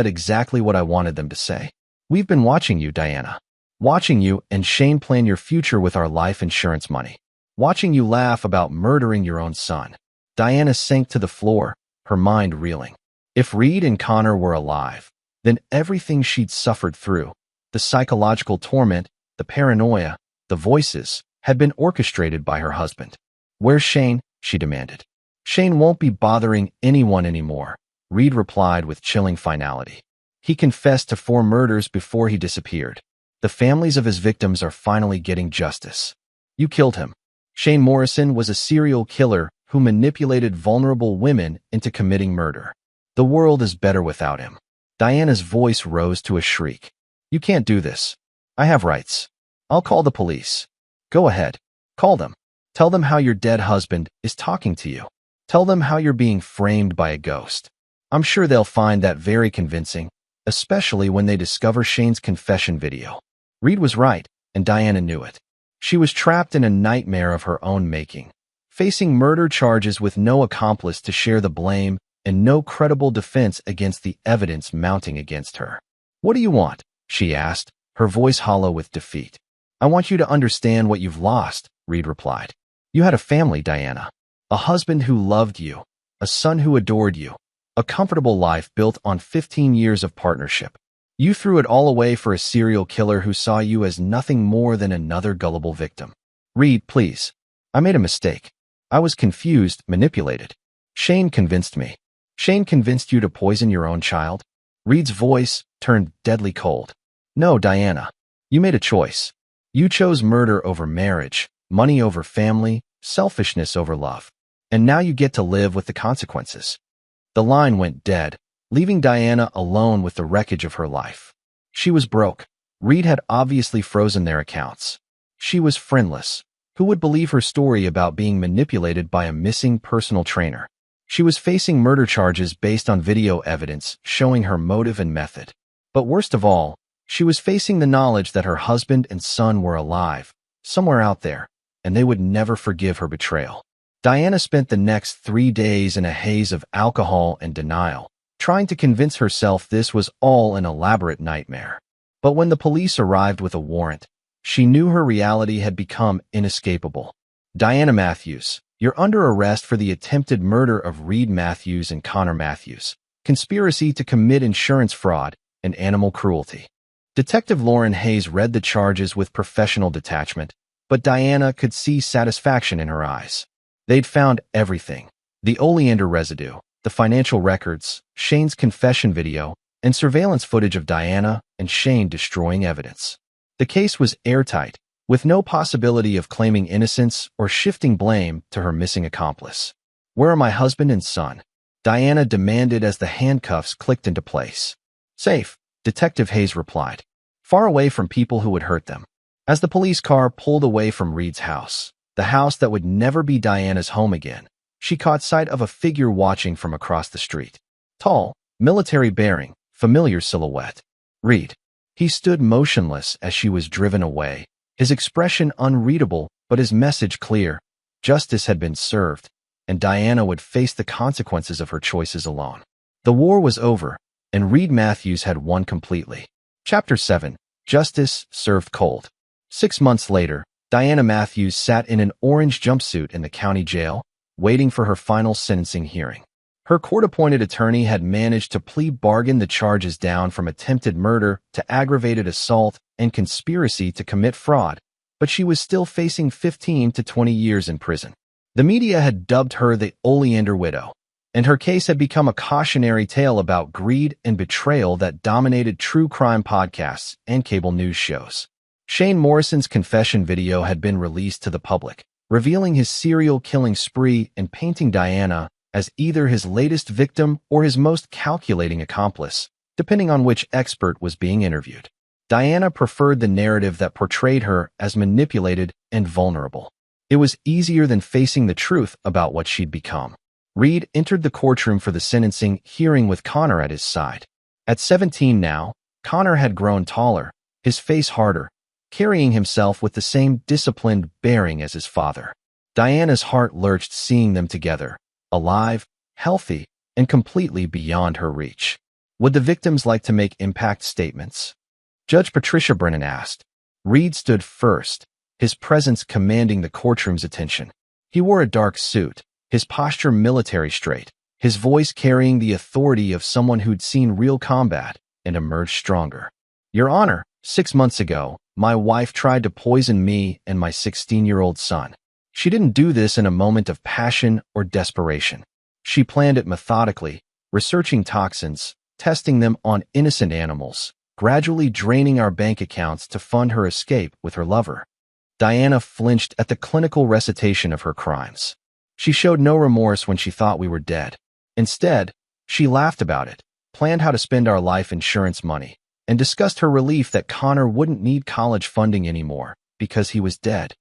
exactly what I wanted them to say. "We've been watching you, Diana. Watching you and Shane plan your future with our life insurance money. Watching you laugh about murdering your own son." Diana sank to the floor, her mind reeling. If Reed and Connor were alive, Then everything she'd suffered through, the psychological torment, the paranoia, the voices, had been orchestrated by her husband. "Where's Shane?" she demanded. "Shane won't be bothering anyone anymore," Reed replied with chilling finality. "He confessed to 4 murders before he disappeared. The families of his victims are finally getting justice. You killed him." Shane Morrison was a serial killer who manipulated vulnerable women into committing murder. The world is better without him. Diana's voice rose to a shriek. "You can't do this. I have rights. I'll call the police." "Go ahead. Call them. Tell them how your dead husband is talking to you. Tell them how you're being framed by a ghost. I'm sure they'll find that very convincing, especially when they discover Shane's confession video." Reed was right, and Diana knew it. She was trapped in a nightmare of her own making, facing murder charges with no accomplice to share the blame and no credible defense against the evidence mounting against her. "What do you want?" she asked, her voice hollow with defeat. "I want you to understand what you've lost," Reed replied. "You had a family, Diana. A husband who loved you, a son who adored you, a comfortable life built on 15 years of partnership. You threw it all away for a serial killer who saw you as nothing more than another gullible victim." "Reed, please. I made a mistake. I was confused, manipulated. Shane convinced me." "Shane convinced you to poison your own child?" Reed's voice turned deadly cold. "No, Diana. You made a choice. You chose murder over marriage, money over family, selfishness over love. And now you get to live with the consequences." The line went dead, leaving Diana alone with the wreckage of her life. She was broke. Reed had obviously frozen their accounts. She was friendless. Who would believe her story about being manipulated by a missing personal trainer? She was facing murder charges based on video evidence showing her motive and method. But worst of all, she was facing the knowledge that her husband and son were alive, somewhere out there, and they would never forgive her betrayal. Diana spent the next 3 days in a haze of alcohol and denial, trying to convince herself this was all an elaborate nightmare. But when the police arrived with a warrant, she knew her reality had become inescapable. "Diana Matthews, you're under arrest for the attempted murder of Reed Matthews and Connor Matthews, conspiracy to commit insurance fraud, and animal cruelty." Detective Lauren Hayes read the charges with professional detachment, but Diana could see satisfaction in her eyes. They'd found everything: the oleander residue, the financial records, Shane's confession video, and surveillance footage of Diana and Shane destroying evidence. The case was airtight, with no possibility of claiming innocence or shifting blame to her missing accomplice. "Where are my husband and son?" Diana demanded as the handcuffs clicked into place. "Safe," Detective Hayes replied, "far away from people who would hurt them." As the police car pulled away from Reed's house, the house that would never be Diana's home again, she caught sight of a figure watching from across the street. Tall, military bearing, familiar silhouette. Reed. He stood motionless as she was driven away, his expression unreadable but his message clear. Justice had been served, and Diana would face the consequences of her choices alone. The war was over, and Reed Matthews had won completely. Chapter 7. Justice Served Cold. 6 months later, Diana Matthews sat in an orange jumpsuit in the county jail, waiting for her final sentencing hearing. Her court-appointed attorney had managed to plea bargain the charges down from attempted murder to aggravated assault and conspiracy to commit fraud, but she was still facing 15 to 20 years in prison. The media had dubbed her the Oleander Widow, and her case had become a cautionary tale about greed and betrayal that dominated true crime podcasts and cable news shows. Shane Morrison's confession video had been released to the public, revealing his serial killing spree and painting Diana as either his latest victim or his most calculating accomplice, depending on which expert was being interviewed. Diana preferred the narrative that portrayed her as manipulated and vulnerable. It was easier than facing the truth about what she'd become. Reed entered the courtroom for the sentencing hearing with Connor at his side. At 17 now, Connor had grown taller, his face harder, carrying himself with the same disciplined bearing as his father. Diana's heart lurched seeing them together, alive, healthy, and completely beyond her reach. Would the victims like to make impact statements? Judge Patricia Brennan asked. Reed stood first, his presence commanding the courtroom's attention. He wore a dark suit, his posture military straight, his voice carrying the authority of someone who'd seen real combat, and emerged stronger. Your Honor, 6 months ago, my wife tried to poison me and my 16-year-old son. She didn't do this in a moment of passion or desperation. She planned it methodically, researching toxins, testing them on innocent animals, gradually draining our bank accounts to fund her escape with her lover. Diana flinched at the clinical recitation of her crimes. She showed no remorse when she thought we were dead. Instead, she laughed about it, planned how to spend our life insurance money, and discussed her relief that Connor wouldn't need college funding anymore because he was dead.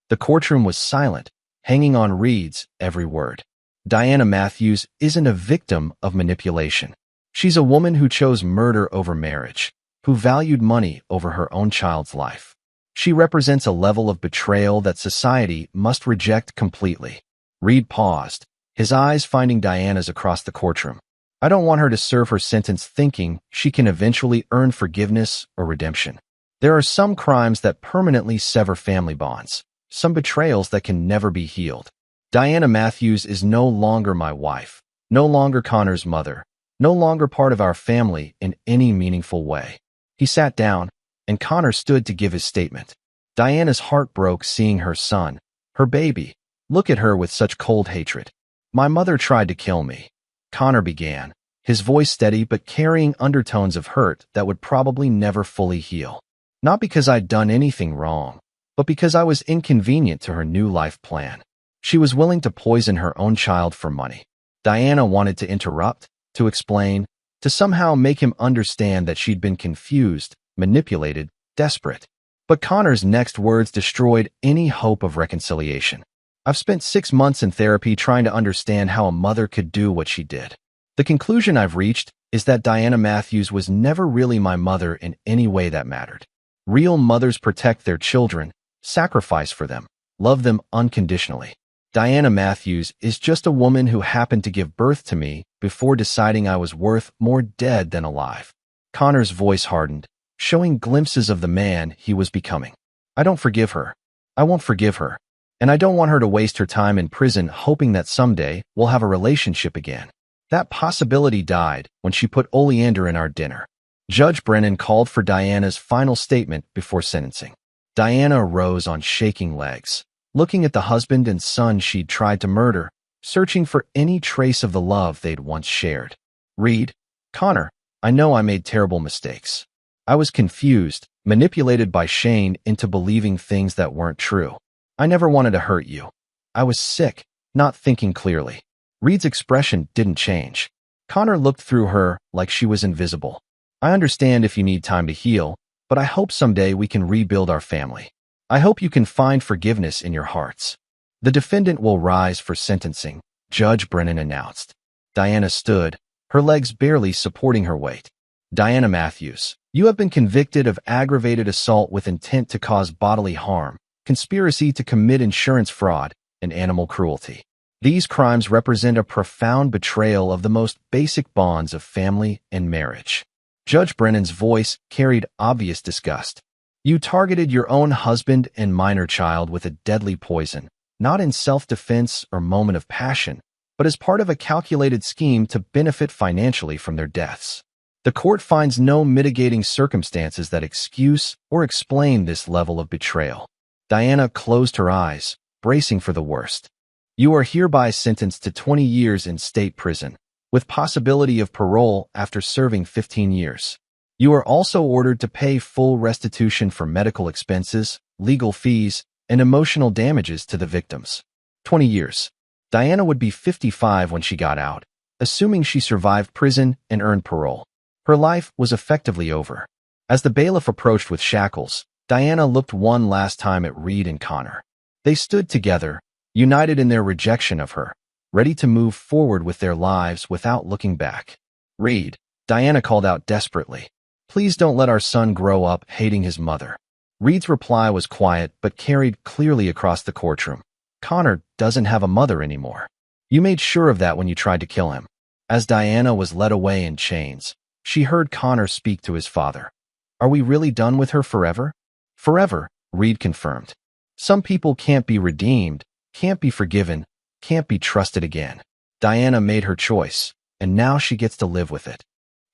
The courtroom was silent, hanging on Reed's every word. Diana Matthews isn't a victim of manipulation. She's a woman who chose murder over marriage, who valued money over her own child's life. She represents a level of betrayal that society must reject completely. Reed paused, his eyes finding Diana's across the courtroom. I don't want her to serve her sentence thinking she can eventually earn forgiveness or redemption. There are some crimes that permanently sever family bonds, some betrayals that can never be healed. Diana Matthews is no longer my wife, no longer Connor's mother, no longer part of our family in any meaningful way. He sat down, and Connor stood to give his statement. Diana's heart broke seeing her son, her baby, look at her with such cold hatred. My mother tried to kill me, Connor began, his voice steady but carrying undertones of hurt that would probably never fully heal. Not because I'd done anything wrong, but because I was inconvenient to her new life plan. She was willing to poison her own child for money. Diana wanted to interrupt, to explain, to somehow make him understand that she'd been confused, manipulated, desperate. But Connor's next words destroyed any hope of reconciliation. I've spent 6 months in therapy trying to understand how a mother could do what she did. The conclusion I've reached is that Diana Matthews was never really my mother in any way that mattered. Real mothers protect their children, sacrifice for them, love them unconditionally. Diana Matthews is just a woman who happened to give birth to me before deciding I was worth more dead than alive. Connor's voice hardened, showing glimpses of the man he was becoming. I don't forgive her. I won't forgive her. And I don't want her to waste her time in prison hoping that someday we'll have a relationship again. That possibility died when she put oleander in our dinner. Judge Brennan called for Diana's final statement before sentencing. Diana arose on shaking legs, looking at the husband and son she'd tried to murder, searching for any trace of the love they'd once shared. Reed, Connor, I know I made terrible mistakes. I was confused, manipulated by Shane into believing things that weren't true. I never wanted to hurt you. I was sick, not thinking clearly. Reed's expression didn't change. Connor looked through her like she was invisible. I understand if you need time to heal, but I hope someday we can rebuild our family. I hope you can find forgiveness in your hearts. The defendant will rise for sentencing, Judge Brennan announced. Diana stood, her legs barely supporting her weight. Diana Matthews, you have been convicted of aggravated assault with intent to cause bodily harm, conspiracy to commit insurance fraud, and animal cruelty. These crimes represent a profound betrayal of the most basic bonds of family and marriage. Judge Brennan's voice carried obvious disgust. You targeted your own husband and minor child with a deadly poison, not in self-defense or moment of passion, but as part of a calculated scheme to benefit financially from their deaths. The court finds no mitigating circumstances that excuse or explain this level of betrayal. Diana closed her eyes, bracing for the worst. You are hereby sentenced to 20 years in state prison, with possibility of parole after serving 15 years. You are also ordered to pay full restitution for medical expenses, legal fees, and emotional damages to the victims. 20 years. Diana would be 55 when she got out, assuming she survived prison and earned parole. Her life was effectively over. As the bailiff approached with shackles, Diana looked one last time at Reed and Connor. They stood together, united in their rejection of her, ready to move forward with their lives without looking back. Reed, Diana called out desperately. Please don't let our son grow up hating his mother. Reed's reply was quiet but carried clearly across the courtroom. Connor doesn't have a mother anymore. You made sure of that when you tried to kill him. As Diana was led away in chains, she heard Connor speak to his father. Are we really done with her forever? Forever, Reed confirmed. Some people can't be redeemed, can't be forgiven, can't be trusted again. Diana made her choice, and now she gets to live with it.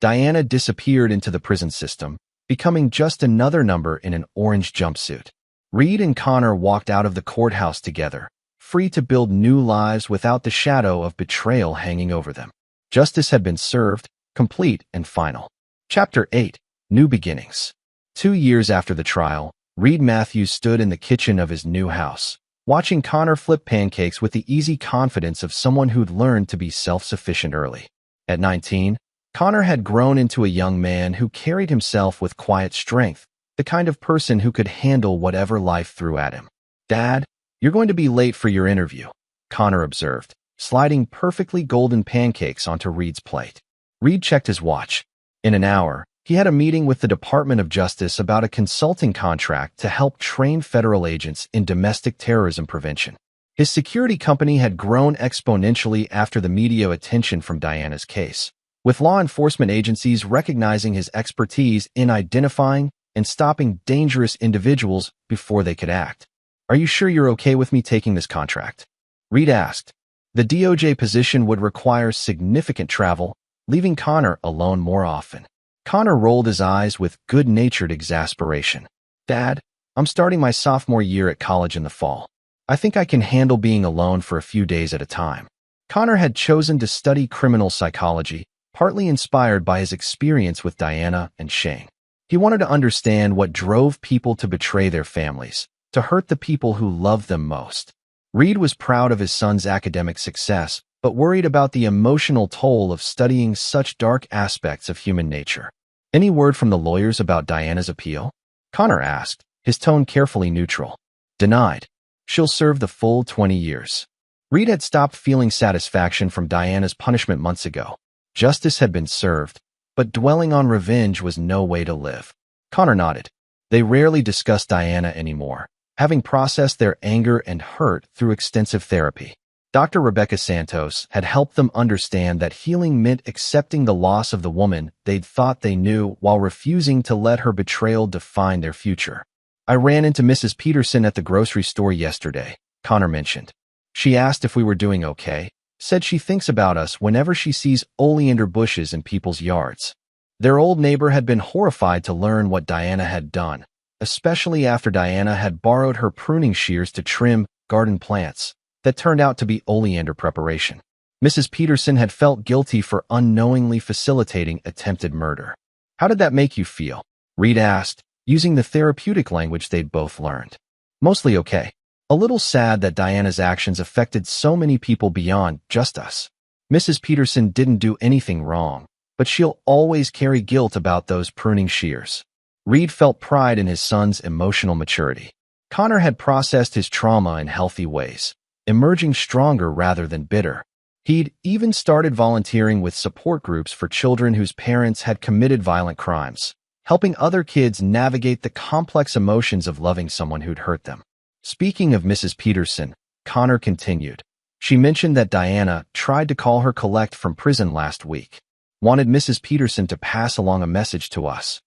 Diana disappeared into the prison system, becoming just another number in an orange jumpsuit. Reed and Connor walked out of the courthouse together, free to build new lives without the shadow of betrayal hanging over them. Justice had been served, complete and final. Chapter 8. New Beginnings. 2 years after the trial, Reed Matthews stood in the kitchen of his new house, watching Connor flip pancakes with the easy confidence of someone who'd learned to be self-sufficient early. At 19, Connor had grown into a young man who carried himself with quiet strength, the kind of person who could handle whatever life threw at him. "Dad, you're going to be late for your interview," Connor observed, sliding perfectly golden pancakes onto Reed's plate. Reed checked his watch. In an hour, he had a meeting with the Department of Justice about a consulting contract to help train federal agents in domestic terrorism prevention. His security company had grown exponentially after the media attention from Diana's case, with law enforcement agencies recognizing his expertise in identifying and stopping dangerous individuals before they could act. "Are you sure you're okay with me taking this contract?" Reed asked. The DOJ position would require significant travel, leaving Connor alone more often. Connor rolled his eyes with good-natured exasperation. "Dad, I'm starting my sophomore year at college in the fall. I think I can handle being alone for a few days at a time." Connor had chosen to study criminal psychology, partly inspired by his experience with Diana and Shane. He wanted to understand what drove people to betray their families, to hurt the people who loved them most. Reed was proud of his son's academic success, but worried about the emotional toll of studying such dark aspects of human nature. "Any word from the lawyers about Diana's appeal?" Connor asked, his tone carefully neutral. "Denied. She'll serve the full 20 years. Reed had stopped feeling satisfaction from Diana's punishment months ago. Justice had been served, but dwelling on revenge was no way to live. Connor nodded. They rarely discussed Diana anymore, having processed their anger and hurt through extensive therapy. Dr. Rebecca Santos had helped them understand that healing meant accepting the loss of the woman they'd thought they knew while refusing to let her betrayal define their future. "I ran into Mrs. Peterson at the grocery store yesterday," Connor mentioned. "She asked if we were doing okay, said she thinks about us whenever she sees oleander bushes in people's yards." Their old neighbor had been horrified to learn what Diana had done, especially after Diana had borrowed her pruning shears to trim garden plants that turned out to be oleander preparation. Mrs. Peterson had felt guilty for unknowingly facilitating attempted murder. "How did that make you feel?" Reed asked, using the therapeutic language they'd both learned. "Mostly okay. A little sad that Diana's actions affected so many people beyond just us. Mrs. Peterson didn't do anything wrong, but she'll always carry guilt about those pruning shears." Reed felt pride in his son's emotional maturity. Connor had processed his trauma in healthy ways, emerging stronger rather than bitter. He'd even started volunteering with support groups for children whose parents had committed violent crimes, helping other kids navigate the complex emotions of loving someone who'd hurt them. Speaking of Mrs. Peterson, Connor continued. "She mentioned that Diana tried to call her collect from prison last week. Wanted Mrs. Peterson to pass along a message to us."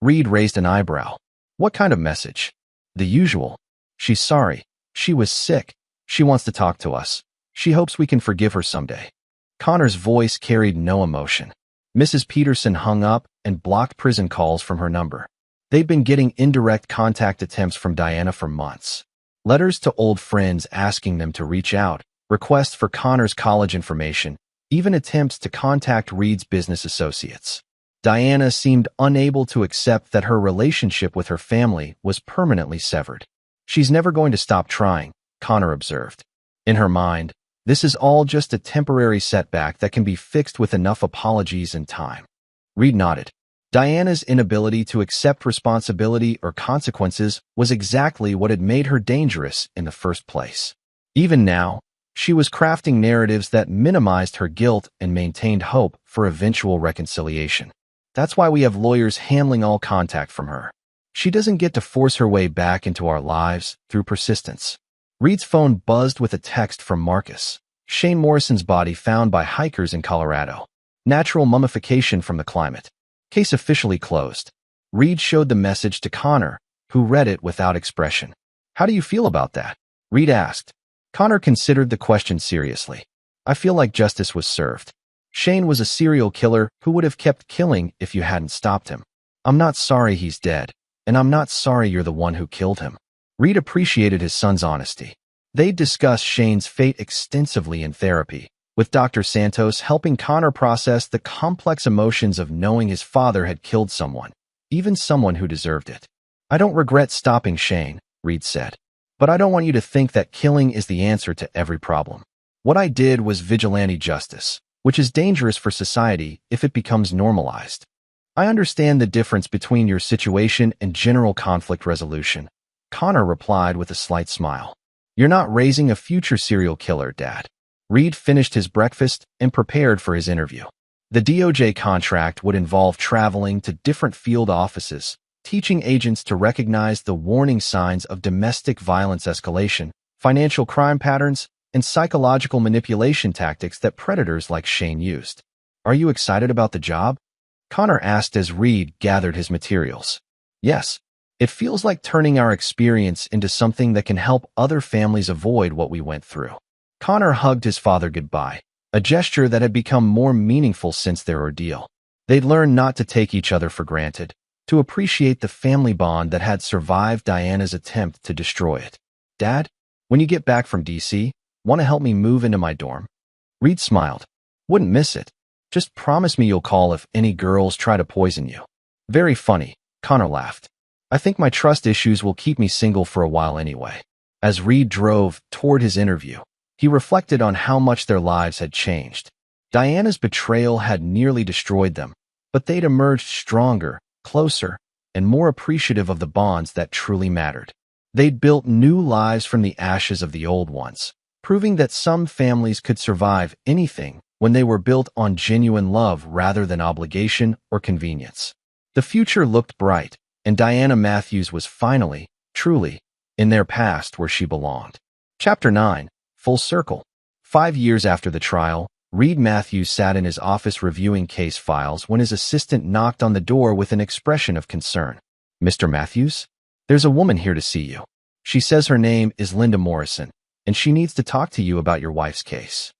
Reed raised an eyebrow. "What kind of message?" "The usual. She's sorry. She was sick. She wants to talk to us. She hopes we can forgive her someday." Connor's voice carried no emotion. Mrs. Peterson hung up and blocked prison calls from her number. They'd been getting indirect contact attempts from Diana for months. Letters to old friends asking them to reach out, requests for Connor's college information, even attempts to contact Reed's business associates. Diana seemed unable to accept that her relationship with her family was permanently severed. "She's never going to stop trying," Connor observed. In her mind, this is all just a temporary setback that can be fixed with enough apologies and time. Reed nodded. Diana's inability to accept responsibility or consequences was exactly what had made her dangerous in the first place. Even now, she was crafting narratives that minimized her guilt and maintained hope for eventual reconciliation. That's why we have lawyers handling all contact from her. She doesn't get to force her way back into our lives through persistence. Reed's phone buzzed with a text from Marcus. Shane Morrison's body found by hikers in Colorado. Natural mummification from the climate. Case officially closed. Reed showed the message to Connor, who read it without expression. "How do you feel about that?" Reed asked. Connor considered the question seriously. "I feel like justice was served. Shane was a serial killer who would have kept killing if you hadn't stopped him. I'm not sorry he's dead, and I'm not sorry you're the one who killed him. Reed appreciated his son's honesty. They discussed Shane's fate extensively in therapy, with Dr. Santos helping Connor process the complex emotions of knowing his father had killed someone, even someone who deserved it. I don't regret stopping Shane, Reed said, but I don't want you to think that killing is the answer to every problem. What I did was vigilante justice, which is dangerous for society if it becomes normalized. I understand the difference between your situation and general conflict resolution, Connor replied with a slight smile. You're not raising a future serial killer, Dad. Reed finished his breakfast and prepared for his interview. The DOJ contract would involve traveling to different field offices, teaching agents to recognize the warning signs of domestic violence escalation, financial crime patterns, and psychological manipulation tactics that predators like Shane used. Are you excited about the job? Connor asked as Reed gathered his materials. Yes. It feels like turning our experience into something that can help other families avoid what we went through. Connor hugged his father goodbye, a gesture that had become more meaningful since their ordeal. They'd learned not to take each other for granted, to appreciate the family bond that had survived Diana's attempt to destroy it. Dad, when you get back from DC, want to help me move into my dorm? Reed smiled. Wouldn't miss it. Just promise me you'll call if any girls try to poison you. Very funny, Connor laughed. I think my trust issues will keep me single for a while anyway. As Reed drove toward his interview, he reflected on how much their lives had changed. Diana's betrayal had nearly destroyed them, but they'd emerged stronger, closer, and more appreciative of the bonds that truly mattered. They'd built new lives from the ashes of the old ones, proving that some families could survive anything when they were built on genuine love rather than obligation or convenience. The future looked bright, and Diana Matthews was finally, truly, in their past where she belonged. Chapter 9. Full Circle. 5 years after the trial, Reed Matthews sat in his office reviewing case files when his assistant knocked on the door with an expression of concern. Mr. Matthews? There's a woman here to see you. She says her name is Linda Morrison, and she needs to talk to you about your wife's case.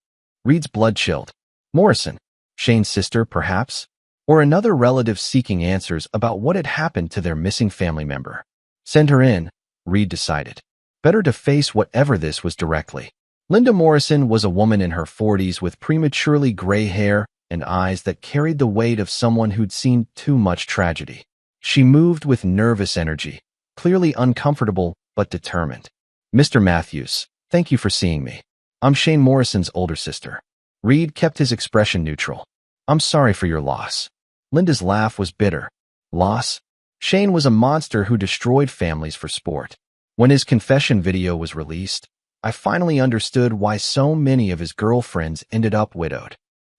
Reed's blood chilled. Morrison? Shane's sister, perhaps? Or another relative seeking answers about what had happened to their missing family member. Send her in, Reed decided. Better to face whatever this was directly. Linda Morrison was a woman in her 40s with prematurely gray hair and eyes that carried the weight of someone who'd seen too much tragedy. She moved with nervous energy, clearly uncomfortable but determined. Mr. Matthews, thank you for seeing me. I'm Shane Morrison's older sister. Reed kept his expression neutral. I'm sorry for your loss. Linda's laugh was bitter. Loss? Shane was a monster who destroyed families for sport. When his confession video was released, I finally understood why so many of his girlfriends ended up widowed.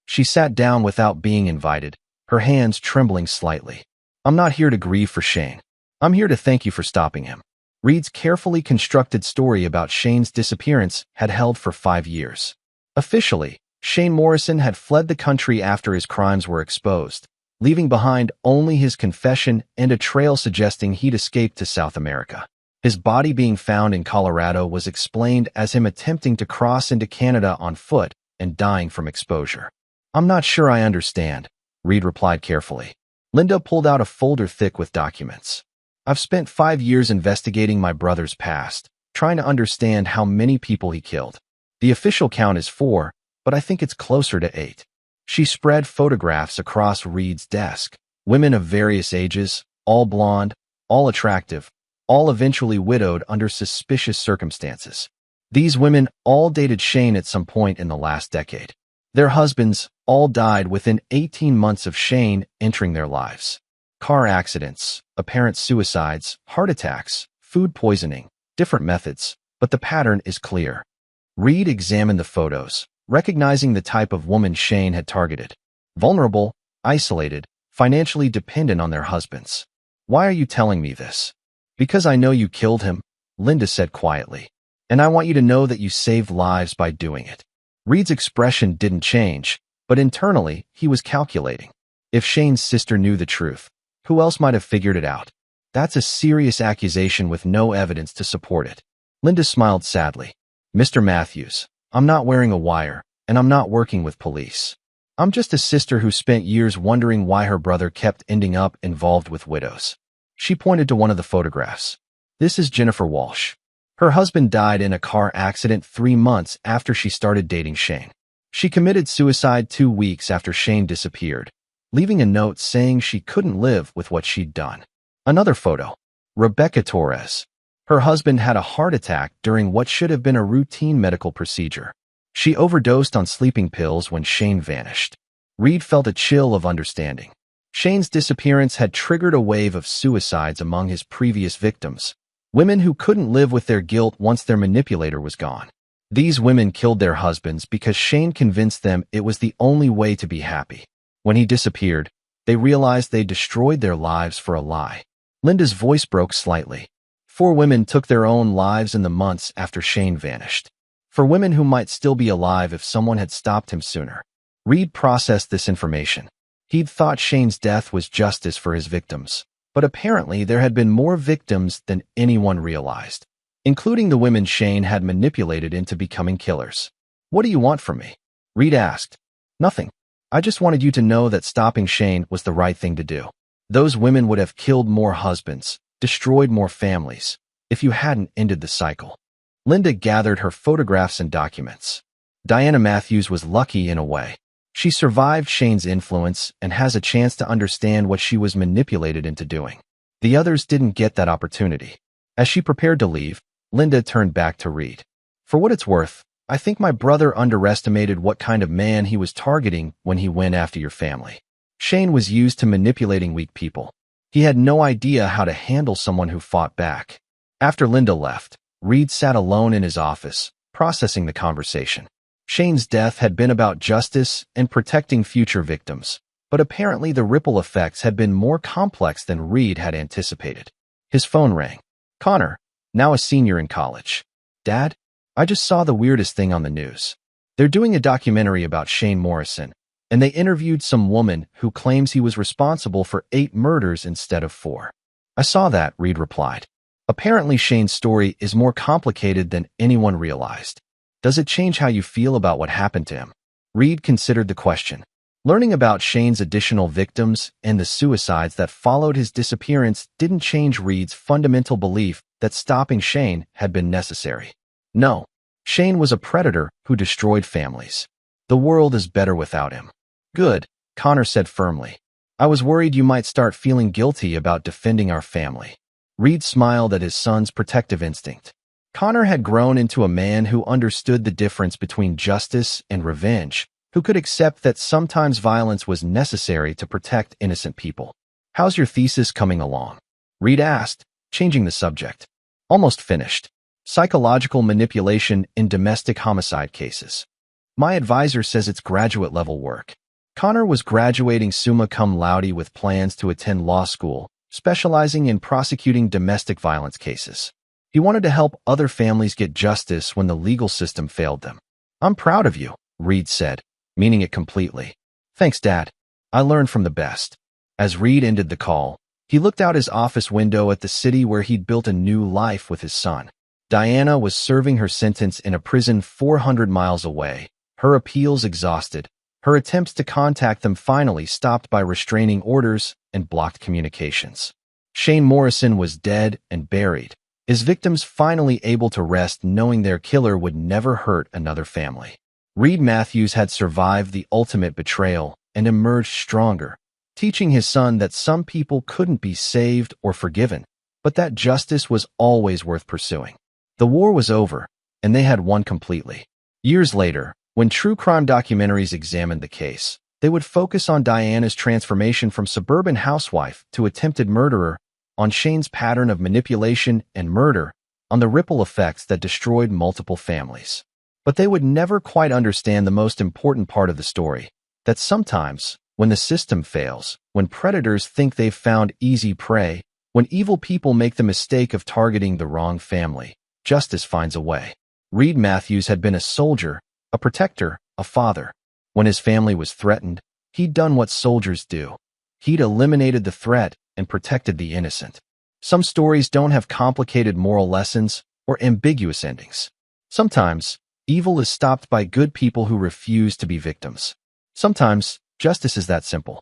She sat down without being invited, her hands trembling slightly. I'm not here to grieve for Shane. I'm here to thank you for stopping him. Reed's carefully constructed story about Shane's disappearance had held for 5 years. Officially, Shane Morrison had fled the country after his crimes were exposed, leaving behind only his confession and a trail suggesting he'd escaped to South America. His body being found in Colorado was explained as him attempting to cross into Canada on foot and dying from exposure. I'm not sure I understand, Reed replied carefully. Linda pulled out a folder thick with documents. I've spent 5 years investigating my brother's past, trying to understand how many people he killed. The official count is 4, but I think it's closer to 8. She spread photographs across Reed's desk. Women of various ages, all blonde, all attractive, all eventually widowed under suspicious circumstances. These women all dated Shane at some point in the last decade. Their husbands all died within 18 months of Shane entering their lives. Car accidents, apparent suicides, heart attacks, food poisoning, different methods, but the pattern is clear. Reed examined the photos, recognizing the type of woman Shane had targeted. Vulnerable, isolated, financially dependent on their husbands. Why are you telling me this? Because I know you killed him, Linda said quietly. And I want you to know that you saved lives by doing it. Reed's expression didn't change, but internally, he was calculating. If Shane's sister knew the truth, who else might have figured it out? That's a serious accusation with no evidence to support it. Linda smiled sadly. Mr. Matthews, I'm not wearing a wire, and I'm not working with police. I'm just a sister who spent years wondering why her brother kept ending up involved with widows. She pointed to one of the photographs. This is Jennifer Walsh. Her husband died in a car accident 3 months after she started dating Shane. She committed suicide 2 weeks after Shane disappeared, leaving a note saying she couldn't live with what she'd done. Another photo. Rebecca Torres. Her husband had a heart attack during what should have been a routine medical procedure. She overdosed on sleeping pills when Shane vanished. Reed felt a chill of understanding. Shane's disappearance had triggered a wave of suicides among his previous victims, women who couldn't live with their guilt once their manipulator was gone. These women killed their husbands because Shane convinced them it was the only way to be happy. When he disappeared, they realized they destroyed their lives for a lie. Linda's voice broke slightly. 4 women took their own lives in the months after Shane vanished. For women who might still be alive if someone had stopped him sooner. Reed processed this information. He'd thought Shane's death was justice for his victims, but apparently there had been more victims than anyone realized, including the women Shane had manipulated into becoming killers. What do you want from me? Reed asked. Nothing. I just wanted you to know that stopping Shane was the right thing to do. Those women would have killed more husbands, destroyed more families, if you hadn't ended the cycle. Linda gathered her photographs and documents. Diana Matthews was lucky in a way. She survived Shane's influence and has a chance to understand what she was manipulated into doing. The others didn't get that opportunity. As she prepared to leave, Linda turned back to Reed. For what it's worth, I think my brother underestimated what kind of man he was targeting when he went after your family. Shane was used to manipulating weak people. He had no idea how to handle someone who fought back. After Linda left, Reed sat alone in his office, processing the conversation. Shane's death had been about justice and protecting future victims, but apparently the ripple effects had been more complex than Reed had anticipated. His phone rang. Connor, now a senior in college. Dad, I just saw the weirdest thing on the news. They're doing a documentary about Shane Morrison, and they interviewed some woman who claims he was responsible for 8 murders instead of 4. I saw that, Reed replied. Apparently Shane's story is more complicated than anyone realized. Does it change how you feel about what happened to him? Reed considered the question. Learning about Shane's additional victims and the suicides that followed his disappearance didn't change Reed's fundamental belief that stopping Shane had been necessary. No, Shane was a predator who destroyed families. The world is better without him. Good, Connor said firmly. I was worried you might start feeling guilty about defending our family. Reed smiled at his son's protective instinct. Connor had grown into a man who understood the difference between justice and revenge, who could accept that sometimes violence was necessary to protect innocent people. How's your thesis coming along? Reed asked, changing the subject. Almost finished. Psychological manipulation in domestic homicide cases. My advisor says it's graduate-level work. Connor was graduating summa cum laude with plans to attend law school, specializing in prosecuting domestic violence cases. He wanted to help other families get justice when the legal system failed them. I'm proud of you, Reed said, meaning it completely. Thanks, Dad. I learned from the best. As Reed ended the call, he looked out his office window at the city where he'd built a new life with his son. Diana was serving her sentence in a prison 400 miles away, her appeals exhausted, her attempts to contact them finally stopped by restraining orders and blocked communications. Shane Morrison was dead and buried, his victims finally able to rest knowing their killer would never hurt another family. Reed Matthews had survived the ultimate betrayal and emerged stronger, teaching his son that some people couldn't be saved or forgiven, but that justice was always worth pursuing. The war was over, and they had won completely. Years later, when true crime documentaries examined the case, they would focus on Diana's transformation from suburban housewife to attempted murderer, on Shane's pattern of manipulation and murder, on the ripple effects that destroyed multiple families. But they would never quite understand the most important part of the story, that sometimes, when the system fails, when predators think they've found easy prey, when evil people make the mistake of targeting the wrong family, justice finds a way. Reed Matthews had been a soldier, a protector, a father. When his family was threatened, he'd done what soldiers do. He'd eliminated the threat and protected the innocent. Some stories don't have complicated moral lessons or ambiguous endings. Sometimes, evil is stopped by good people who refuse to be victims. Sometimes, justice is that simple.